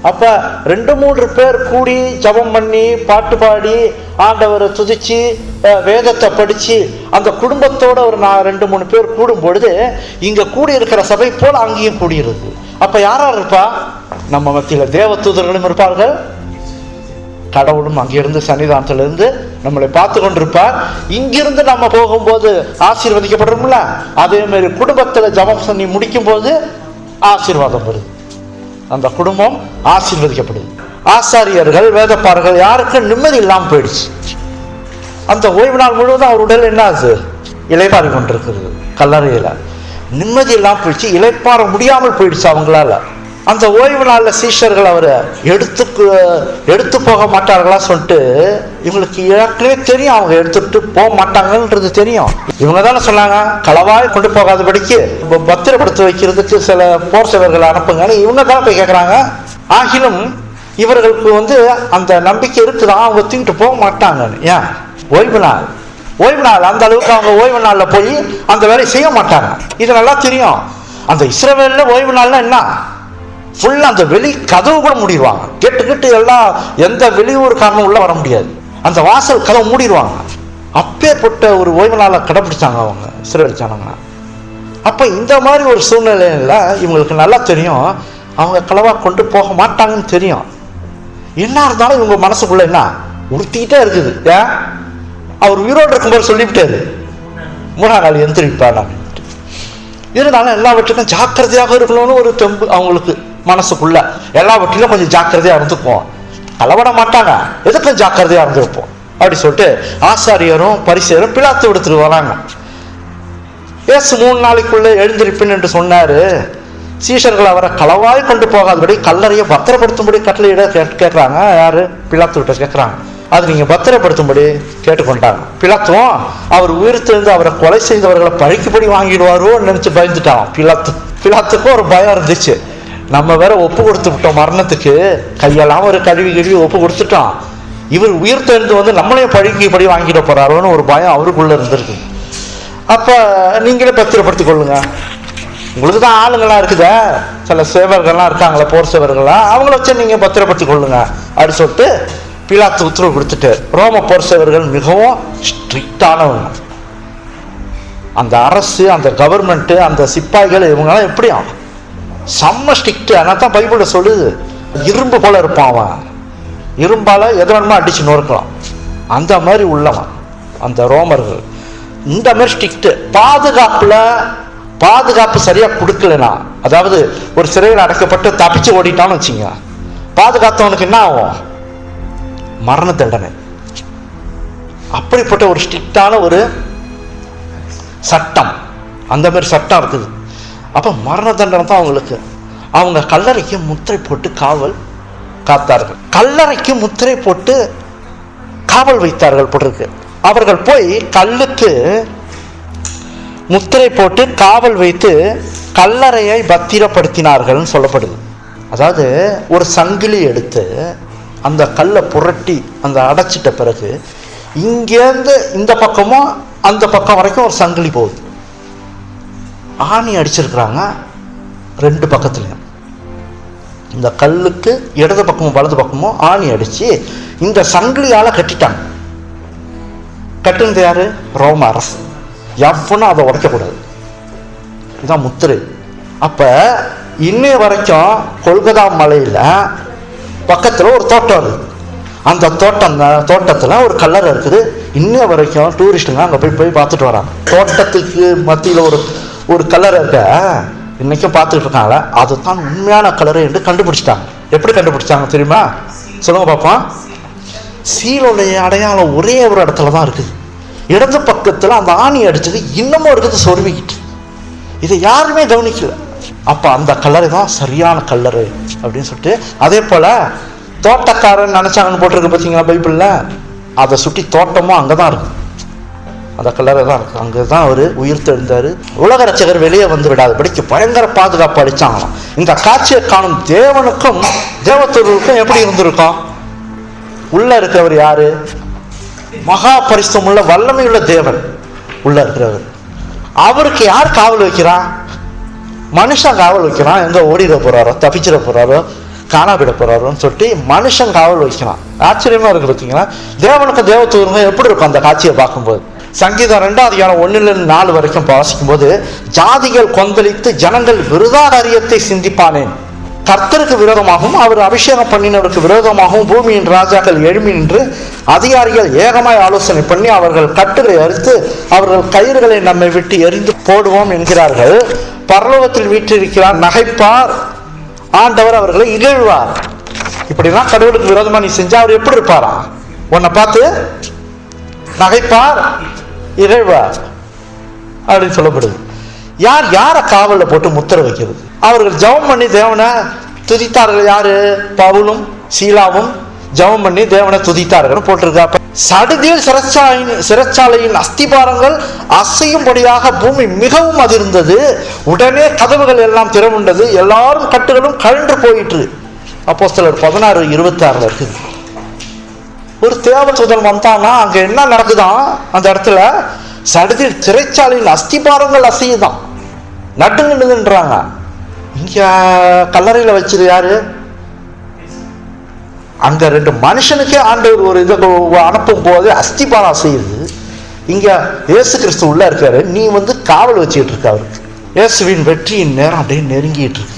A: அப்ப 2-3 பேர் கூடி ஜெபம் பண்ணி பாட்டு பாடி ஆண்டவரை துதிச்சு வேதத்தை படிச்சு அந்த குடும்பத்தோட ஒரு 2-3 பேர் கூடும் பொழுது இங்க கூடி இருக்கிற சபை போல அங்கேயும் கூடியிருக்கு. அப்ப யாரா இருப்பா? நம்ம மத்தியில தேவ தூதர்களும் இருப்பார்கள், கடவுளும் அங்கிருந்து சன்னிதானத்திலிருந்து நம்மளை பார்த்து கொண்டிருப்பார். இங்கிருந்து நம்ம போகும்போது ஆசீர்வதிக்கப்படுறோம்ல, அதே மாதிரி குடும்பத்துல ஜெபம் பண்ணி முடிக்கும் போது ஆசீர்வாதம் வருது. அந்த குடும்பம் ஆசீர்வதிக்கப்படுது. ஆசாரியர்கள் வேதப்பாரர்கள் யாருக்கும் நிம்மதி இல்லாமல் போயிடுச்சு. அந்த ஓய்வு நாள் முழுவதும் அவர் உடல் என்ன ஆகுது? இளைப்பாறி கொண்டிருக்கிறது. கல்லறையில நிம்மதி இல்லாமல் போயிடுச்சு, இளைப்பாற முடியாமல் போயிடுச்சு அவங்களால. அந்த ஓய்வு நாளில் சீஷர்கள் அவரை எடுத்து போக மாட்டார்களா சொல்லிட்டு இவங்களுக்கு ஏற்கனவே தெரியும், அவங்க எடுத்துட்டு போக மாட்டாங்கன்றது தெரியும். இவங்க தானே சொன்னாங்க களவாய் கொண்டு போகாதபடிக்கு பத்திரப்படுத்தி வைக்கிறதுக்கு சில போர் சேவர்களை அனுப்புங்க. இவங்க தானே போய் கேட்குறாங்க. ஆகிலும் இவர்களுக்கு அந்த நம்பிக்கை இருக்குதான், அவங்க தூக்கிட்டு போக மாட்டாங்க. ஏன்? ஓய்வு நாள் அந்த அளவுக்கு அவங்க ஓய்வு நாளில் போய் அந்த வேலையை செய்ய மாட்டாங்க. இது நல்லா தெரியும். அந்த இஸ்ரவேலில் ஓய்வு நாள்னா என்ன? ஃபுல்லா அந்த வெளி கதவு கூட மூடிடுவாங்க. கேட்டு எல்லாம் எந்த வெளியூருக்காரனும் உள்ள வர முடியாது. அந்த வாசல் கதவு மூடிடுவாங்க. அப்பேற்பட்ட ஒரு ஓய்வு நாளை கடைபிடிச்சாங்க அவங்க இஸ்ரவேல் ஜனங்க. அப்ப இந்த மாதிரி ஒரு சூழ்நிலையில இவங்களுக்கு நல்லா தெரியும் அவங்க களவா கொண்டு போக மாட்டாங்கன்னு தெரியும். என்ன இருந்தாலும் இவங்க மனசுக்குள்ள என்ன உறுத்திக்கிட்டே இருக்குது. ஏன்? அவர் உயிரோடு இருக்கும்போது சொல்லிவிட்டாரு 3ஆம் நாள் எந்திரிப்பார். இருந்தாலும் எல்லாவற்றுக்கும் ஜாக்கிரதையாக இருக்கணும்னு ஒரு தெம்பு அவங்களுக்கு மனசுக்குள்ள. எல்லாவற்றிலும் கொஞ்சம் ஜாக்கிரதையா இருந்துப்போம், அளவிட மாட்டாங்க, எதுக்கும் ஜாக்கிரதையா இருந்திருப்போம் அப்படி சொல்லிட்டு ஆசாரியரும் பரிசேயரும் பிலாத்து எடுத்துட்டு வராங்க. இயேசு 3 நாளைக்குள்ள எழுந்திருப்பேன் என்று சொன்னாரு. சீஷர்கள் அவரை களவாய் கொண்டு போகாதபடி கல்லறையை பத்திரப்படுத்தும்படி கட்டளையிட கேட்கிறாங்க. யாரு? பிலாத்து கிட்ட கேட்கிறாங்க. அது நீங்க பத்திரப்படுத்தும்படி கேட்டுக்கொண்டாங்க. பிலாத்துவும் அவர் உயிர் தெரிந்து அவரை கொலை செய்தவர்களை பழிக்கும்படி வாங்கிடுவாரோ நினைச்சு பயந்துட்டான். பிலாத்துக்கும் ஒரு பயம் இருந்துச்சு. நம்ம வேற ஒப்பு கொடுத்து விட்டோம் மரணத்துக்கு, கையெல்லாம் ஒரு கழுவி ஒப்பு கொடுத்துட்டோம். இவர் உயிர் தெரிந்து நம்மளையும் பழிக்கும்படி வாங்கிட போறாரோன்னு ஒரு பயம் அவருக்குள்ள இருந்திருக்கு. அப்ப நீங்களே பத்திரப்படுத்திக் கொள்ளுங்க, உங்களுக்கு தான் ஆளுங்கள்லாம் இருக்குதா, சில சேவர்கள்லாம் இருக்காங்களா, போர் சேவர்கள்லாம், அவங்கள வச்சு நீங்க பத்திரப்படுத்திக் கொள்ளுங்க அப்படி சொல்லிட்டு பிலாத்து உத்தரவு கொடுத்துட்டு. ரோம போர் சேவர்கள் மிகவும் ஸ்ட்ரிக்டானவங்க. அந்த அரசு, அந்த கவர்மெண்ட், அந்த சிப்பாய்கள் இவங்கெல்லாம் எப்படியும் செம்ம ஸ்ட்ரிக்ட். ஆனால் தான் பைபிள்ல சொல்லுது இரும்பு போல இருப்பான் அவன், இரும்பால எது வேணுமோ அடிச்சு நொறுக்கலாம். அந்த மாதிரி உள்ளவன் அந்த ரோமர்கள். இந்த மாதிரி ஸ்ட்ரிக்ட். பாதுகாப்பு சரியா கொடுக்கலனா, அதாவது ஒரு சிறையில் அடைக்கப்பட்டு தப்பிச்சு ஓடிட்டான்னு வச்சுங்க, பாதுகாத்தவனுக்கு என்ன ஆகும்? மரண தண்டனை. அப்படிப்பட்ட ஒரு ஸ்ட்ரிக்டான ஒரு சட்டம், அந்த மாதிரி சட்டம் இருக்குது. அப்ப மரண தண்டனை தான் அவங்களுக்கு. அவங்க கல்லறைக்கு முத்திரை போட்டு காவல் காத்தார்கள். கல்லறைக்கு முத்திரை போட்டு காவல் வைத்தார்கள் போட்டிருக்கு. அவர்கள் போய் கல்லுக்கு முத்திரை போட்டு காவல் வைத்து கல்லறையை பத்திரப்படுத்தினார்கள் சொல்லப்படுது. அதாவது ஒரு சங்கிலி எடுத்து அந்த கல்லை புரட்டி அந்த அடைச்சிட்ட பிறகு இங்கேருந்து இந்த பக்கமும் அந்த பக்கம் வரைக்கும் ஒரு சங்கிலி போகுது. ஆணி அடிச்சிருக்கிறாங்க 2 பக்கத்துலையும். இந்த கல்லுக்கு இடது பக்கமும் வலது பக்கமும் ஆணி அடிச்சு இந்த சங்கிலியால் கட்டிட்டாங்க. கட்டுனது யாரு? ரோம அரசு. எவனும் அதை உடைக்கக்கூடாது. இதுதான் முத்திரை. அப்ப இன்னைய வரைக்கும் கொல்கத்தா மலையில பக்கத்துல ஒரு தோட்டம் இருக்குது. அந்த தோட்டத்துல ஒரு கல்லறை இருக்குது. இன்னைய வரைக்கும் டூரிஸ்டுங்க அங்க போய் பார்த்துட்டு வராங்க. தோட்டத்துக்கு மத்தியில ஒரு கல்லறை இருக்க இன்னைக்கும் பார்த்துட்டு இருக்காங்க. அதுதான் உண்மையான கல்லறை என்று கண்டுபிடிச்சிட்டாங்க. எப்படி கண்டுபிடிச்சாங்க தெரியுமா? சொல்லுங்க பார்ப்போம். சீலோடைய அடையாளம் ஒரே ஒரு இடத்துல தான் இருக்குது. இடது பக்கத்துல அந்த ஆணி அடிச்சது இன்னமும் இருக்குது, சொருவிக்கிட்டு. இதை யாருமே கவனிக்கல. அப்ப அந்த கல்லறை தான் சரியான கல்லறை அப்படின்னு சொல்லிட்டு, அதே போல தோட்டக்காரன் நினைச்சாங்கன்னு போட்டிருக்கு பார்த்தீங்களா பைபிள்ல, அதை சுற்றி தோட்டமும் அங்கதான் இருக்கு. அந்த கல்லறை தான் இருக்கு. அங்கதான் அவரு உயிர் தெழுந்தாரு. உலக ரட்சகர் வெளியே வந்து விடாதபடிக்கு பயங்கர பாதுகாப்பு அளிச்சாங்களாம். இந்த காட்சியை காணும் தேவனுக்கும் தேவதூதர்களுக்கும் எப்படி இருந்திருக்கும்? உள்ள இருக்கிறவர் யாரு? மகா பரிசுத்தம் உள்ள வல்லமையுள்ள தேவன் உள்ள இருக்கிறவர். அவருக்கு யார் காவல் வைக்கிறான்? மனுஷன் காவல் வைக்கிறான். எங்க ஓடிட போறாரோ, தப்பிச்சிட போறாரோ, காணாவிட போறாரோன்னு சொல்லிட்டு மனுஷன் காவல் வைக்கிறான். ஆச்சரியமா இருக்கு பார்த்தீங்களா? தேவனுக்கு தேவதூதர்கள் எப்படி இருக்கும் அந்த காட்சியை பார்க்கும்போது? சங்கீதம் 2:1-4 வரைக்கும் வாசிக்கும் போது, ஜாதிகள் கொந்தளித்து ஜனங்கள் விருதா காரியத்தை சிந்திப்பானேன். கர்த்தருக்கு விரோதமாகவும் அவர் அபிஷேகம் பண்ணினவருக்கு விரோதமாகவும் பூமியின் ராஜாக்கள் எழும்பி நின்று அதிகாரிகள் ஏகமாய் ஆலோசனை பண்ணி அவர்கள் கட்டுகளை அறுத்து அவர்கள் கயிறுகளை நம்மை விட்டு எரிந்து போடுவோம் என்கிறார்கள். பரலோகத்தில் வீற்றிருக்கிறார், நகைப்பார், ஆண்டவர் அவர்களை இகழ்வார். இப்படிலாம் கடவுளுக்கு விரோதமா நீ செஞ்சா அவர் எப்படி இருப்பாரா? உன்னை பார்த்து நகைப்பார், இகழ்வார் அப்படின்னு சொல்லப்படுது. யாரை காவல்ல போட்டு முத்திர வைக்கிறது? அவர்கள் ஜெபம் பண்ணி தேவனை துதித்தார்கள். யாரு? பவுலும் சீலாவும் ஜெபம் பண்ணி தேவனை துதித்தார்கள் போட்டிருக்கா. சடுதியில் சிறைச்சாலையின் அஸ்திபாரங்கள் அசையும்படியாக பூமி மிகவும் அதிர்ந்தது. உடனே கதவுகள் எல்லாம் திறவுண்டது, எல்லாரும் கட்டுகளும் கழன்று போயிற்று. அப்போஸ்தலர் 16:26 இருக்குது. ஒரு தேவதூதன் வந்தானா அங்க என்ன நடக்குதான்? அந்த இடத்துல சடுதியில் சிறைச்சாலையின் அஸ்திபாரங்கள் அசையுதான், நடுங்குன்றாங்க. இங்க கல்லறையில வச்சது யாரு? அங்க 2 மனுஷனுக்கே ஆண்டவர் ஒரு இதை அனுப்பும் போது அஸ்திபாரம் அசையுது. இங்க இயேசு கிறிஸ்து உள்ள இருக்காரு, நீ காவல் வச்சுக்கிட்டு இருக்க. அவருக்கு இயேசுவின் வெற்றியின் நேரம் அப்படியே நெருங்கிட்டு இருக்கு.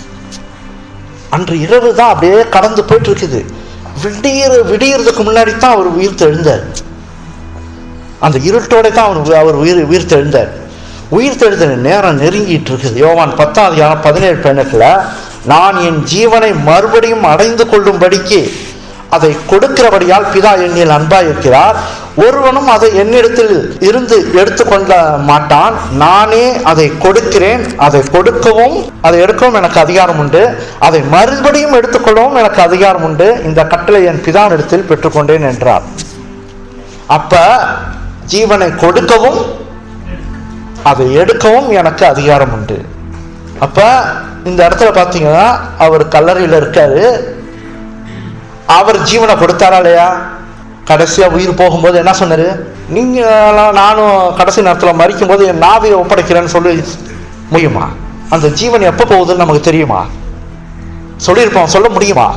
A: அன்று இரவு தான் அப்படியே கடந்து போயிட்டு இருக்குது. விடியறதுக்கு முன்னாடி தான் அவர் உயிர் தெழுந்தார். அந்த இருட்டோட தான் அவர் உயிர் தெழுந்தார். உயிர் தெழுந்த நேரம் நெருங்கிட்டு இருக்குது. யோவான் 10:17 நான் என் ஜீவனை மறுபடியும் அடைந்து கொள்ளும்படிக்கு அதை கொடுக்கிறபடியால் பிதா என்னில் அன்பாய் இருக்கிறார். ஒருவனும் அதை என்னிடத்தில் இருந்து எடுத்துக்கொள்ள மாட்டான். நானே அதை கொடுக்கிறேன். அதை கொடுக்கவும் அதை எடுக்கவும் எனக்கு அதிகாரம் உண்டு. அதை மறுபடியும் எடுத்துக்கொள்ளவும் எனக்கு அதிகாரம் உண்டு. இந்த கட்டளை என் பிதாவினிடத்தில் பெற்றுக்கொண்டேன் என்றார். அப்ப ஜீவனை கொடுக்கவும் அதை எடுக்கவும் எனக்கு அதிகாரம் உண்டு. அப்ப இந்த இடத்துல பாத்தீங்கன்னா அவர் கல்லறையில இருக்காரு. அவர் ஜீவனை கொடுத்தாரா இல்லையா? கடைசியா உயிர் போகும்போது என்ன சொன்னாரு? நீங்க நானும் கடைசி நேரத்துல மறிக்கும் போது என் நாவியை ஒப்படைக்கிறேன்னு சொல்லி முடியுமா? அந்த ஜீவன் எப்ப போகுதுன்னு நமக்கு தெரியுமா? சொல்லியிருப்போம், சொல்ல முடியுமா?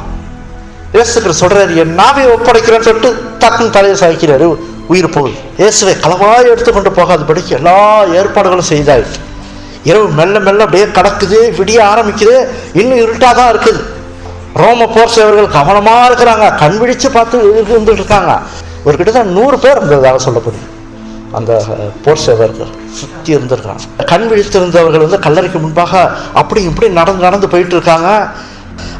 A: இயேசு கிறிஸ்து சொல்றாரு, என் நாவியை ஒப்படைக்கிறேன்னு சொல்லிட்டு டக்குன்னு தலையை சாய்க்கிறாரு, உயிர் போகுது. இயேசுவை களவாய் எடுத்துக்கொண்டு போகாதபடிக்கு எல்லா ஏற்பாடுகளும் செய்தாய். இரவு மெல்ல மெல்ல அப்படியே கடக்குது, விடிய ஆரம்பிக்குது, இன்னும் இருட்டாதான் இருக்குது. ரோம போர் சேவர்கள் கவனமா இருக்கிறாங்க, கண் விழிச்சு பார்த்து இருந்துட்டு இருக்காங்க. ஒரு கிட்டத்தட்ட 100 பேர் இருந்ததாக சொல்லப்படுது. அந்த போர் சேவர்கள் சுற்றி இருந்திருக்காங்க. கண் விழித்திருந்தவர்கள் கல்லறைக்கு முன்பாக அப்படி இப்படி நடந்து போயிட்டு இருக்காங்க.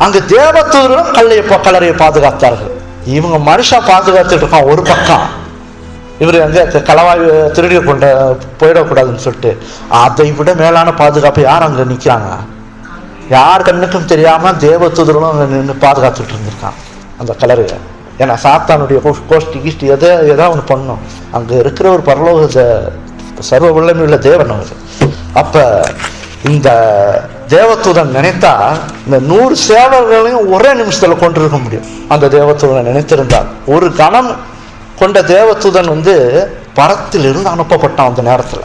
A: அங்கு தேவதூதரும் கல்லறையை பாதுகாத்தார்கள். இவங்க மனுஷன் பாதுகாத்துட்டு இருக்கான் ஒரு பக்கம். இவர் அங்கே களவாய் திருடி போயிடக்கூடாதுன்னு சொல்லிட்டு அதை விட மேலான பாதுகாப்பு யார் அங்க நிக்கிறாங்க? யார் கண்ணுக்கும் தெரியாம தேவதூதர்களும் அங்க நின்று பாதுகாத்துட்டு இருந்திருக்கான் அந்த கல்லறையில. ஏன்னா சாத்தானுடைய கோஷ்டி கீஷ்டி எதா ஒன்று பண்ணும். அங்க இருக்கிற ஒரு பரலோக சர்வ வல்லமையுள்ள தேவன் அவர். அப்ப இந்த தேவதூதன் நினைத்தா இந்த 100 சேவகர்களையும் ஒரே நிமிஷத்துல கொண்டிருக்க முடியும். அந்த தேவதூதன் நினைத்திருந்தார். ஒரு கணம் கொண்ட தேவதூதன் பரத்திலிருந்து அனுப்பப்பட்டான். அந்த நேரத்துல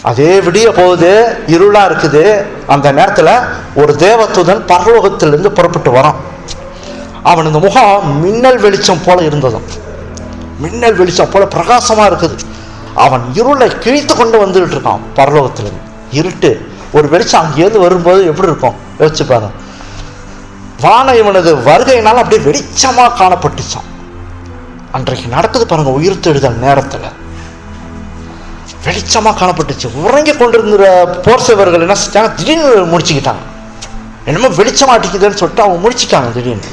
A: அதே விடிய போகுது, இருளா இருக்குது. அந்த நேரத்துல ஒரு தேவதூதன் பரலோகத்திலிருந்து புறப்பட்டு வரான். அவன் இந்த முகம் மின்னல் வெளிச்சம் போல இருந்ததும், மின்னல் வெளிச்சம் போல பிரகாசமா இருக்குது. அவன் இருளை கிழித்து கொண்டு வந்துட்டு இருக்கான். பரலோகத்திலிருந்து இருட்டு ஒரு வெளிச்சம் அங்கேருந்து வரும்போது எப்படி இருக்கும் யோசிச்சு பாருங்க. வானம் இவனது வருகையினால அப்படியே வெளிச்சமா காணப்பட்டுச்சான். அன்றைக்கு நடக்குது பாருங்க, உயிர்த்தெழுதல் நேரத்துல வெளிச்சமா காணப்பட்டுச்சு. உறங்கி கொண்டிருந்த போர் சேவர்கள் என்ன செஞ்சாங்க, திடீர்னு முடிச்சுக்கிட்டாங்க. என்னமோ வெளிச்சமா அடிக்குதுன்னு சொல்லிட்டு அவங்க முடிச்சுட்டாங்க. திடீர்னு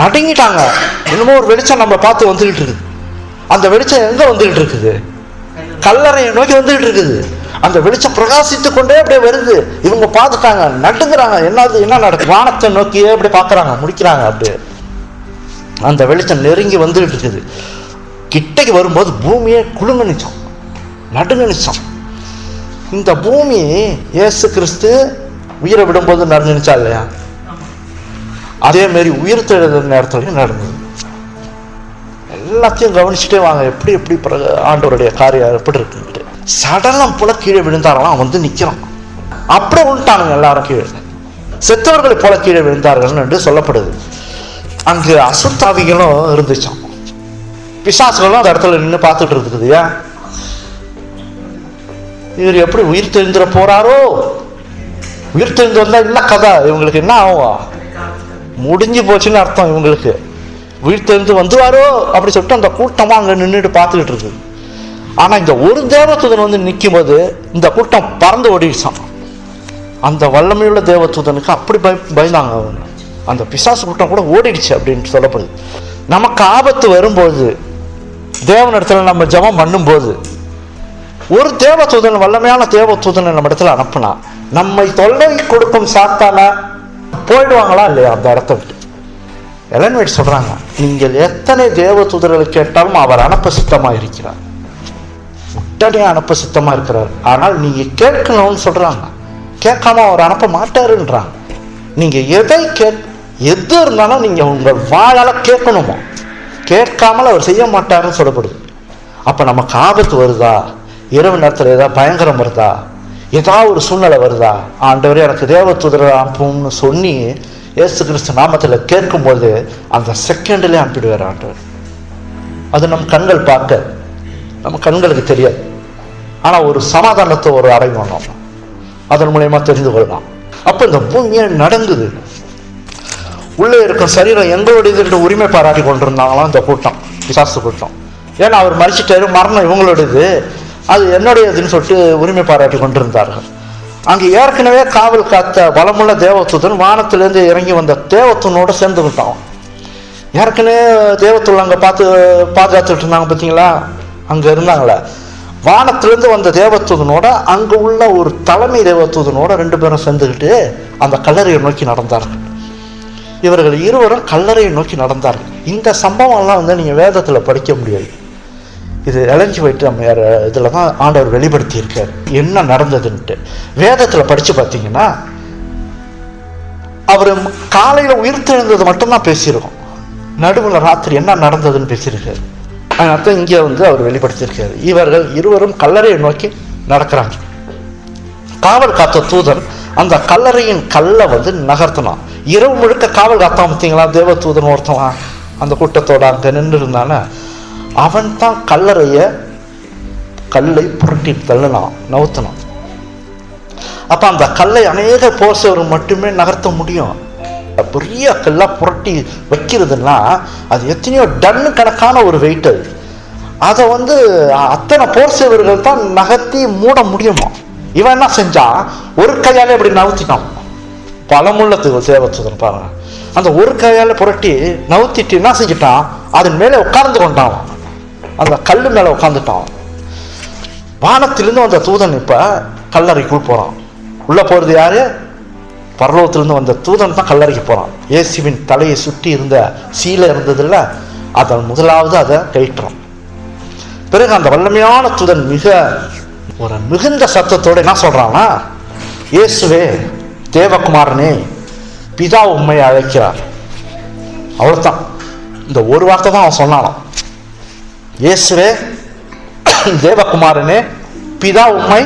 A: நடுங்கிட்டாங்க. என்னமோ ஒரு வெளிச்சம் நம்ம பார்த்து வந்துகிட்டு இருக்குது. அந்த வெளிச்சம் எங்க வந்துகிட்டு இருக்குது? கல்லறையை நோக்கி வந்துகிட்டு இருக்குது. அந்த வெளிச்சம் பிரகாசித்து கொண்டே அப்படியே வருது. இவங்க பார்த்துட்டாங்க, நடுங்குறாங்க. என்ன நடக்குது? வானத்தை நோக்கியே அப்படியே பார்க்கறாங்க, முடிக்கிறாங்க. அப்படியே அந்த வெளிச்சம் நெருங்கி வந்துகிட்டு இருக்குது. கிட்டைக்கு வரும்போது பூமியே குலுங்கனிச்சோம், நடுங்கனிச்சோம். இந்த பூமி இயேசு கிறிஸ்து உயிரை விடும்போது நடுங்கனிச்சா இல்லையா? அதே மாதிரி உயிர்த்தெழுதல் நேரத்துலையும் நடந்தது. எல்லாத்தையும் கவனிச்சுட்டே வாங்க, எப்படி எப்படி ஆண்டவருடைய காரியம் எப்படி இருக்குன்ட்டு. சடலம் போல கீழே விழுந்தாரெல்லாம் நிக்கிறான். அப்படியே விழுட்டானுங்க எல்லாரும் கீழே. செத்தவர்களை போல கீழே விழுந்தார்கள் என்று சொல்லப்படுது. அங்கு அசுத்தாவிகளும் இருந்துச்சான். பிசாசுகளும் அந்த இடத்துல நின்று பார்த்துட்டு இருக்குது. ஏன் இவர் எப்படி உயிர் தெரிந்துட போறாரோ? உயிர் தெரிந்து வந்தா இல்ல கதை, இவங்களுக்கு என்ன ஆகும்? முடிஞ்சு போச்சுன்னு அர்த்தம். இவங்களுக்கு உயிர் தெரிந்து வந்துவாரோ அப்படி சொல்லிட்டு அந்த கூட்டமா அங்க நின்றுட்டு பார்த்துக்கிட்டு இருக்கு. ஆனா இந்த ஒரு தேவதூதன் நிற்கும் போது இந்த கூட்டம் பறந்து ஓடிடுச்சான். அந்த வல்லமையுள்ள தேவதூதனுக்கு அப்படி பயந்தாங்க அவங்க. அந்த பிசாசு கூட்டம் கூட ஓடிடுச்சு அப்படின்னு சொல்லப்படுது. நமக்கு ஆபத்து வரும்போது தேவன் இடத்துல நம்ம ஜெபம் பண்ணும்போது ஒரு தேவதூதன், வல்லமையான தேவதூதனை நம்ம இடத்துல அனுப்புனா நம்மை தொல்லை கொடுக்கும் சாத்தான போயிடுவாங்களா இல்லையா அந்த இடத்த விட்டு? எலன் ஒயிட் சொல்றாங்க, நீங்கள் எத்தனை தேவதூதர்களை கேட்டாலும் அவர் அனுப்ப சித்தமா இருக்கிறார். உடனே அனுப்ப சித்தமா இருக்கிறார். ஆனால் நீங்க கேட்கணும்னு சொல்றாங்க. கேட்காம அவர் அனுப்ப மாட்டாருன்றாங்க. நீங்க எது இருந்தாலும் நீங்க உங்கள் வாயால கேட்கணுமோ, கேட்காமல் அவர் செய்ய மாட்டாருன்னு சொல்லப்படுது. அப்ப நமக்கு ஆபத்து வருதா, இரவு நேரத்தில் ஏதாவது பயங்கரம் வருதா, ஏதாவது ஒரு சூழ்நிலை வருதா, ஆண்டவரே எனக்கு தேவதூதரை அனுப்பும்னு சொல்லி இயேசு கிறிஸ்து நாமத்தில் கேட்கும்போது அந்த செகண்ட்லேயே அனுப்பிடுவார் ஆண்டவர். அது நம் கண்கள் பார்க்க, நம்ம கண்களுக்கு தெரியாது. ஆனால் ஒரு சமாதானத்தை ஒரு அடைவோம், நம்ம அதன் மூலயமா தெரிந்து கொள்ளலாம். அப்போ இந்த பூமியை நடங்குது. உள்ளே இருக்கும் சரீரம் எங்களுடையது உரிமை பாராட்டி கொண்டிருந்தாங்களாம் இந்த கூட்டம், பிசாசு கூட்டம். ஏன்னா அவர் மறிச்சிட்டாரு, மரணம் இவங்களுடையது, அது என்னுடையதுன்னு சொல்லிட்டு உரிமை பாராட்டி கொண்டிருந்தார்கள். அங்கே ஏற்கனவே காவல் காத்த பலமுள்ள தேவதூதன் வானத்திலிருந்து இறங்கி வந்த தேவதூதனோட சேர்ந்துக்கிட்டான். ஏற்கனவே தேவதூதன் அங்கே பாதுகாத்துட்டு இருந்தாங்க பார்த்தீங்களா, அங்கே இருந்தாங்களே. வானத்திலிருந்து வந்த தேவதூதனோட அங்கே உள்ள ஒரு தலைமை தேவதூதனோட 2 பேரும் சேர்ந்துக்கிட்டு அந்த கல்லறையை நோக்கி நடந்தார்கள். இவர்கள் இருவரும் கல்லறையை நோக்கி நடந்தார்கள். இந்த சம்பவம்லாம் நீங்கள் வேதத்தில் படிக்க முடியாது. இது எலஞ்சி போயிட்டு நம்ம இதில் தான் ஆண்டவர் வெளிப்படுத்தி இருக்கார் என்ன நடந்ததுன்ட்டு. வேதத்தில் படித்து பார்த்தீங்கன்னா அவர் காலையில் உயிர்த்தெழுந்தது மட்டும்தான் பேசியிருக்கோம். நடுவில் ராத்திரி என்ன நடந்ததுன்னு பேசியிருக்காரு. அதனால்தான் இங்கே அவர் வெளிப்படுத்தியிருக்காரு. இவர்கள் இருவரும் கல்லறையை நோக்கி நடக்கிறாங்க. காவல் காத்த தூதன் அந்த கல்லறையின் கல்லை நகர்த்தினான். இரவு முழுக்க காவல் காத்தான் பார்த்தீங்களா தேவதூதன் ஒருத்தவன் அந்த கூட்டத்தோட அங்கே நின்று இருந்தானே, அவன் தான் கல்லை புரட்டி தள்ளினான், நவுத்தினான். அப்ப அந்த கல்லை அநேக போர்சவர் மட்டுமே நகர்த்த முடியும். பெரிய கல்லா புரட்டி வைக்கிறதுனா அது எத்தனையோ டன் கணக்கான ஒரு வெயிட். அதை அத்தனை போர் சேவர்கள் தான் நகர்த்தி மூட முடியுமா. இவன் என்ன செஞ்சான், ஒரு கையால இப்படி நவுத்திட்டான். பலமுள்ள தேவதூதன் பாருங்க, அந்த ஒரு கையால புரட்டி நவுத்திட்டு என்ன செஞ்சிட்டான், அதன் மேலே உட்கார்ந்து கொண்டான். அந்த கல்லு மேல உட்காந்துட்டான். வானத்திலிருந்து வந்த தூதன் இப்ப கல்லறைக்குள் போறான். உள்ள போறது யாரு? பரலோகத்திலிருந்து வந்த தூதன் தான் கல்லறைக்கு போறான். இயேசுவின் தலையை சுற்றி இருந்த சீலை இருந்ததில்ல, அதன் முதலாவது அதை கயிற்றான். பிறகு அந்த வல்லமையான தூதன் மிகுந்த சத்தத்தோட என்ன சொல்றான்னா, இயேசுவே தேவகுமாரனே, பிதா உம்மை அழைக்கிறார். அவ்வளவுதான், இந்த ஒரு வார்த்தை தான் அவன் சொன்னானோ. இயேசுவே தேவகுமாரனே, பிதா உம்மை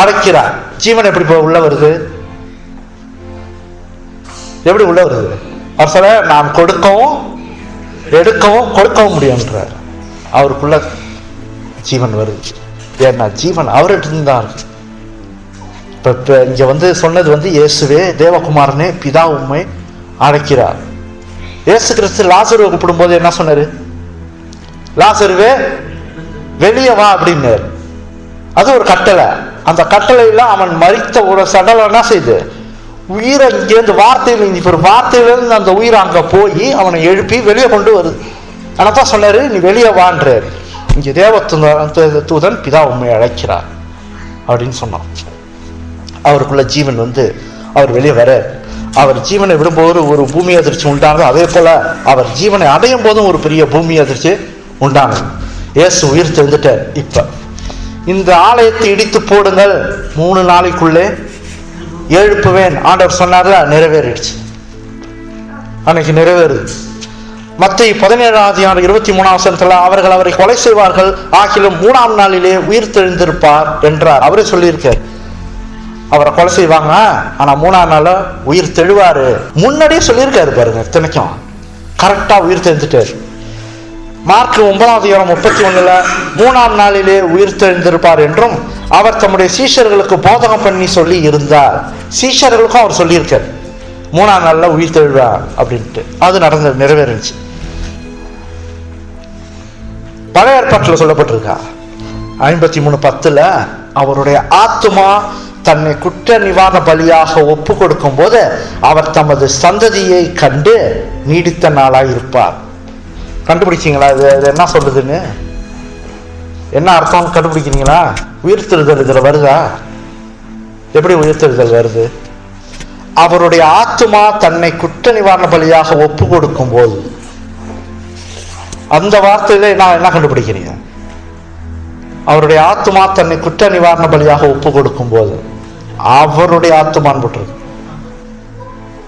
A: அழைக்கிறார். ஜீவன் எப்படி உள்ள வருது? எப்படி உள்ள வருது? அவர் சொல்ல, நான் கொடுக்கவும் எடுக்கவும் கொடுக்கவும் முடியும்ன்றார். அவருக்குள்ள ஜீவன் வருது. ஏன்னா ஜீவன் அவர்கிட்ட இருந்தார். இப்ப இங்க சொன்னது இயேசுவே தேவகுமாரனே, பிதா உம்மை அழைக்கிறார். இயேசு கிறிஸ்து லாசருவை கூப்பிடும் போது என்ன சொன்னாரு? லாசருவே வெளியே வா அப்படின்னாரு. அது ஒரு கட்டளை. அந்த கட்டளையில அவன் மரித்த ஒரு சடலம் என்ன செய்யுது? உயிரை இங்கேருந்து வார்த்தையிலிருந்து அந்த உயிரை அங்க போய் அவனை எழுப்பி வெளியே கொண்டு வருது. ஆனாதான் சொன்னாரு, நீ வெளியே வான்றாரு. இங்க தூதன் பிதா உண்மையை அழைக்கிறார் அப்படின்னு சொன்னான். அவருக்குள்ள ஜீவன் அவர் வெளியே வர, அவர் ஜீவனை விடும்போது ஒரு பூமி அதிர்ச்சி உண்டானது. அதே போல அவர் ஜீவனை அடையும் போதும் ஒரு பெரிய பூமி அதிர்ச்சி உண்டானது. இயேசு உயிர் தெரிந்துட்டார். இப்ப இந்த ஆலயத்தை இடித்து போடுங்கள், 3 நாளைக்குள்ளே எழுப்புவேன் ஆண்டவர் சொன்னார்ல, நிறைவேறிடுச்சு. அன்னைக்கு நிறைவேறுது. மத்தேயு 17:23 அவர்கள் அவரை கொலை செய்வார்கள், ஆகிலும் 3ஆம் நாளிலே உயிர் தெழுந்திருப்பார் என்றார். அவரே சொல்லியிருக்கார், அவரை கொலை செய்வாங்க, ஆனா 3ஆம் நாள் உயிர் தெழுவாரு. முன்னாடியே சொல்லியிருக்காரு பாருங்க. இத்தனைக்கும் கரெக்டா உயிர் தெரிஞ்சுட்டாரு. மார்க் 9:31 3ஆம் நாளிலே உயிர் தெழுந்திருப்பார் என்றும் அவர் தம்முடைய சீஷர்களுக்கு போதகம் பண்ணி சொல்லி இருந்தார். சீஷர்களுக்கும் அவர் சொல்லியிருக்கார் 3ஆம் நாள்ல உயிர் தெழுவார் அப்படின்ட்டு. அது நடந்தது, நிறைவேறிச்சு. பழைய ஏற்பாட்டில் சொல்லப்பட்டிருக்கா 53:10 அவருடைய ஆத்துமா தன்னை குற்ற நிவாரண பலியாக ஒப்பு கொடுக்கும் போது அவர் தமது சந்ததியை கண்டு நீடித்த நாளாய் இருப்பார். கண்டுபிடிச்சிங்களா? இது என்ன சொல்லுதுன்னு, என்ன அர்த்தம் கண்டுபிடிக்கிறீங்களா? உயிர்த்தெழுதல் இதுல வருதா? எப்படி உயிர்த்தெழுதல் வருது? அவருடைய ஆத்துமா தன்னை குற்ற நிவாரண பலியாக ஒப்பு கொடுக்கும் போது, அந்த வார்த்தையில என்ன கண்டுபிடிக்கிறீங்க? அவருடைய ஆத்துமா தன்னை குற்ற நிவாரண பலியாக ஒப்பு கொடுக்கும் போது, அவருடைய ஆத்துமான்னு போட்டிருக்கு.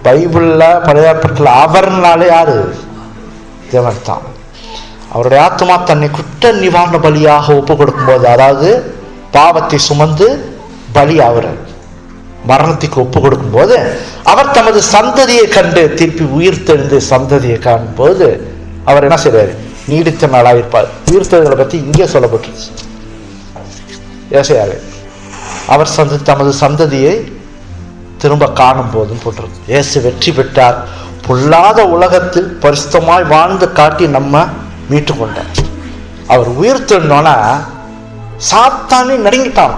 A: பைபிள்ல பழைய ஏற்பாட்டில் அவர்னாலே யாரு? தேவன் தான். அவருடைய ஆத்துமா தன்னை குற்ற நிவாரண பலியாக ஒப்பு கொடுக்கும் போது, அதாவது பாவத்தை சுமந்து பலி அவர் மரணத்துக்கு ஒப்பு கொடுக்கும் போது, அவர் தமது சந்ததியை கண்டு திருப்பி உயிர் தெழுந்து சந்ததியை காணும் போது அவர் என்ன செய்வாரு? நீடித்த நாளாயிருப்பார். உயிர் தெழுதலை பத்தி இங்கே சொல்லப்பட்டுருச்சு. ஏசையாவே அவர் தமது சந்ததியை திரும்ப காணும் போதும் போட்டிருக்கு. இயேசு வெற்றி பெற்றார். பொல்லாத உலகத்தில் பரிசுத்தமாய் வாழ்ந்து காட்டி நம்ம மீட்டு கொண்டார். அவர் உயிர் தெழுந்தோன்னா சாத்தானே நடுங்கிட்டான்.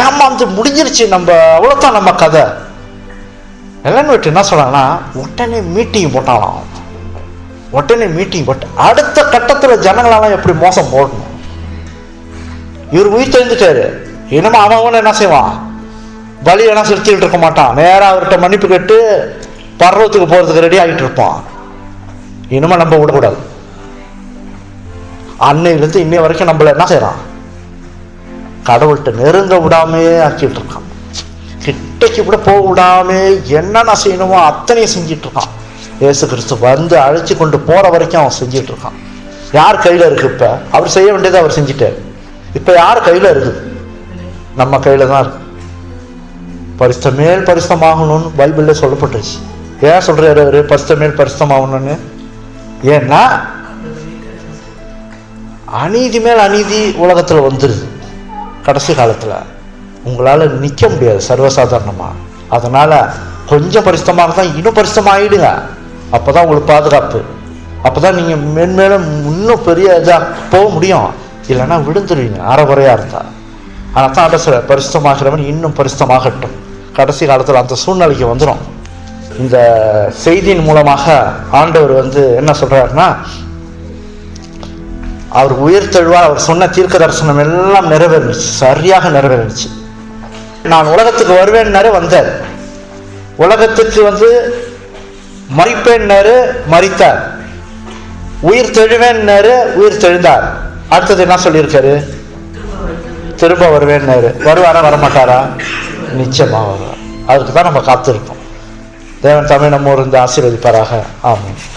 A: ஏமாந்து முடிஞ்சிருச்சு, நம்ம அவ்வளவுதான் நம்ம கதை. எல்லாம் விட்டு என்ன சொல்றாங்கன்னா, உடனே மீட்டிங் போட்டாலாம். உடனே மீட்டிங் போட்டு அடுத்த கட்டத்துல ஜனங்களெல்லாம் எப்படி மோசம் போடணும். இவர் உயிர் தெழுந்துட்டாரு. இனிமே அவன் என்ன செய்வான்? பலி எல்லாம் செலுத்திட்டு இருக்க மாட்டான். நேரம் அவர்கிட்ட மன்னிப்பு கேட்டு பர்வத்துக்கு போறதுக்கு ரெடி ஆகிட்டு இருப்பான். இனிமே நம்ம விடக்கூடாது. அன்னையிலிருந்து இன்னைய வரைக்கும் நம்மள என்ன செய்யறான்? கடவுள்கிட்ட நெருங்க விடாமே ஆக்கிட்டு இருக்கான். கிட்டைக்கு கூட போக விடாமே என்னென்ன செய்யணுமோ அத்தனையும் செஞ்சிட்டு இருக்கான். இயேசு கிறிஸ்து அழைச்சி கொண்டு போற வரைக்கும் அவன் செஞ்சிட்டு இருக்கான். யார் கையில இருக்கு? இப்ப அவர் செய்ய வேண்டியதை அவர் செஞ்சிட்டாரு. இப்ப யார் கையில இருக்குது? நம்ம கையில தான் இருக்கு. பரிசுத்த மேல் பரிசுத்தமாகணும்னு பைபிள்ல சொல்லப்பட்டுருச்சு. ஏன் சொல்றாரு அவரு பரிசுத்த மேல் பரிசுத்தமாகணும்னு? ஏன்னா அநீதி மேல் அநீதி உலகத்துல வந்துருது. கடைசி காலத்துல உங்களால நிக்க முடியாது சர்வசாதாரணமா. அதனால கொஞ்சம் பரிசுத்தமாக தான் இன்னும் பரிசுத்தமாயிடுங்க. அப்பதான் உங்களுக்கு பாதுகாப்பு. அப்பதான் நீங்க மென்மேலும் இன்னும் பெரிய இதா போக முடியும். இல்லைன்னா விழுந்துருவீங்க அறகுறையா இருந்தா. ஆனால் தான் அட பரிசுத்தமாகிறவன் இன்னும் பரிசுத்தமாகட்டும். கடைசி காலத்துல அந்த சூழ்நிலைக்கு வந்துடும். இந்த செய்தியின் மூலமாக ஆண்டவர் என்ன சொல்றாருன்னா, அவர் உயிர் தெழுவார். அவர் சொன்ன தீர்க்க தரிசனம் எல்லாம் நிறைவேறிச்சு, சரியாக நிறைவேறிச்சு. நான் உலகத்துக்கு வருவேன்னாரு, வந்தார். உலகத்துக்கு மறிப்பேன்னாரு, மறித்தார். உயிர் தெழுவேன்னாரு, உயிர் தெழுந்தார். அடுத்தது என்ன சொல்லியிருக்காரு? திரும்ப வருவேன்னாரு. வருவாரா வரமாட்டாரா? நிச்சயமாக வருவார். அதுக்கு தான் நம்ம காத்திருக்கோம். தேவன் தமிழ் நம்ம இருந்து ஆசீர்வதிப்பாராக. ஆமென்.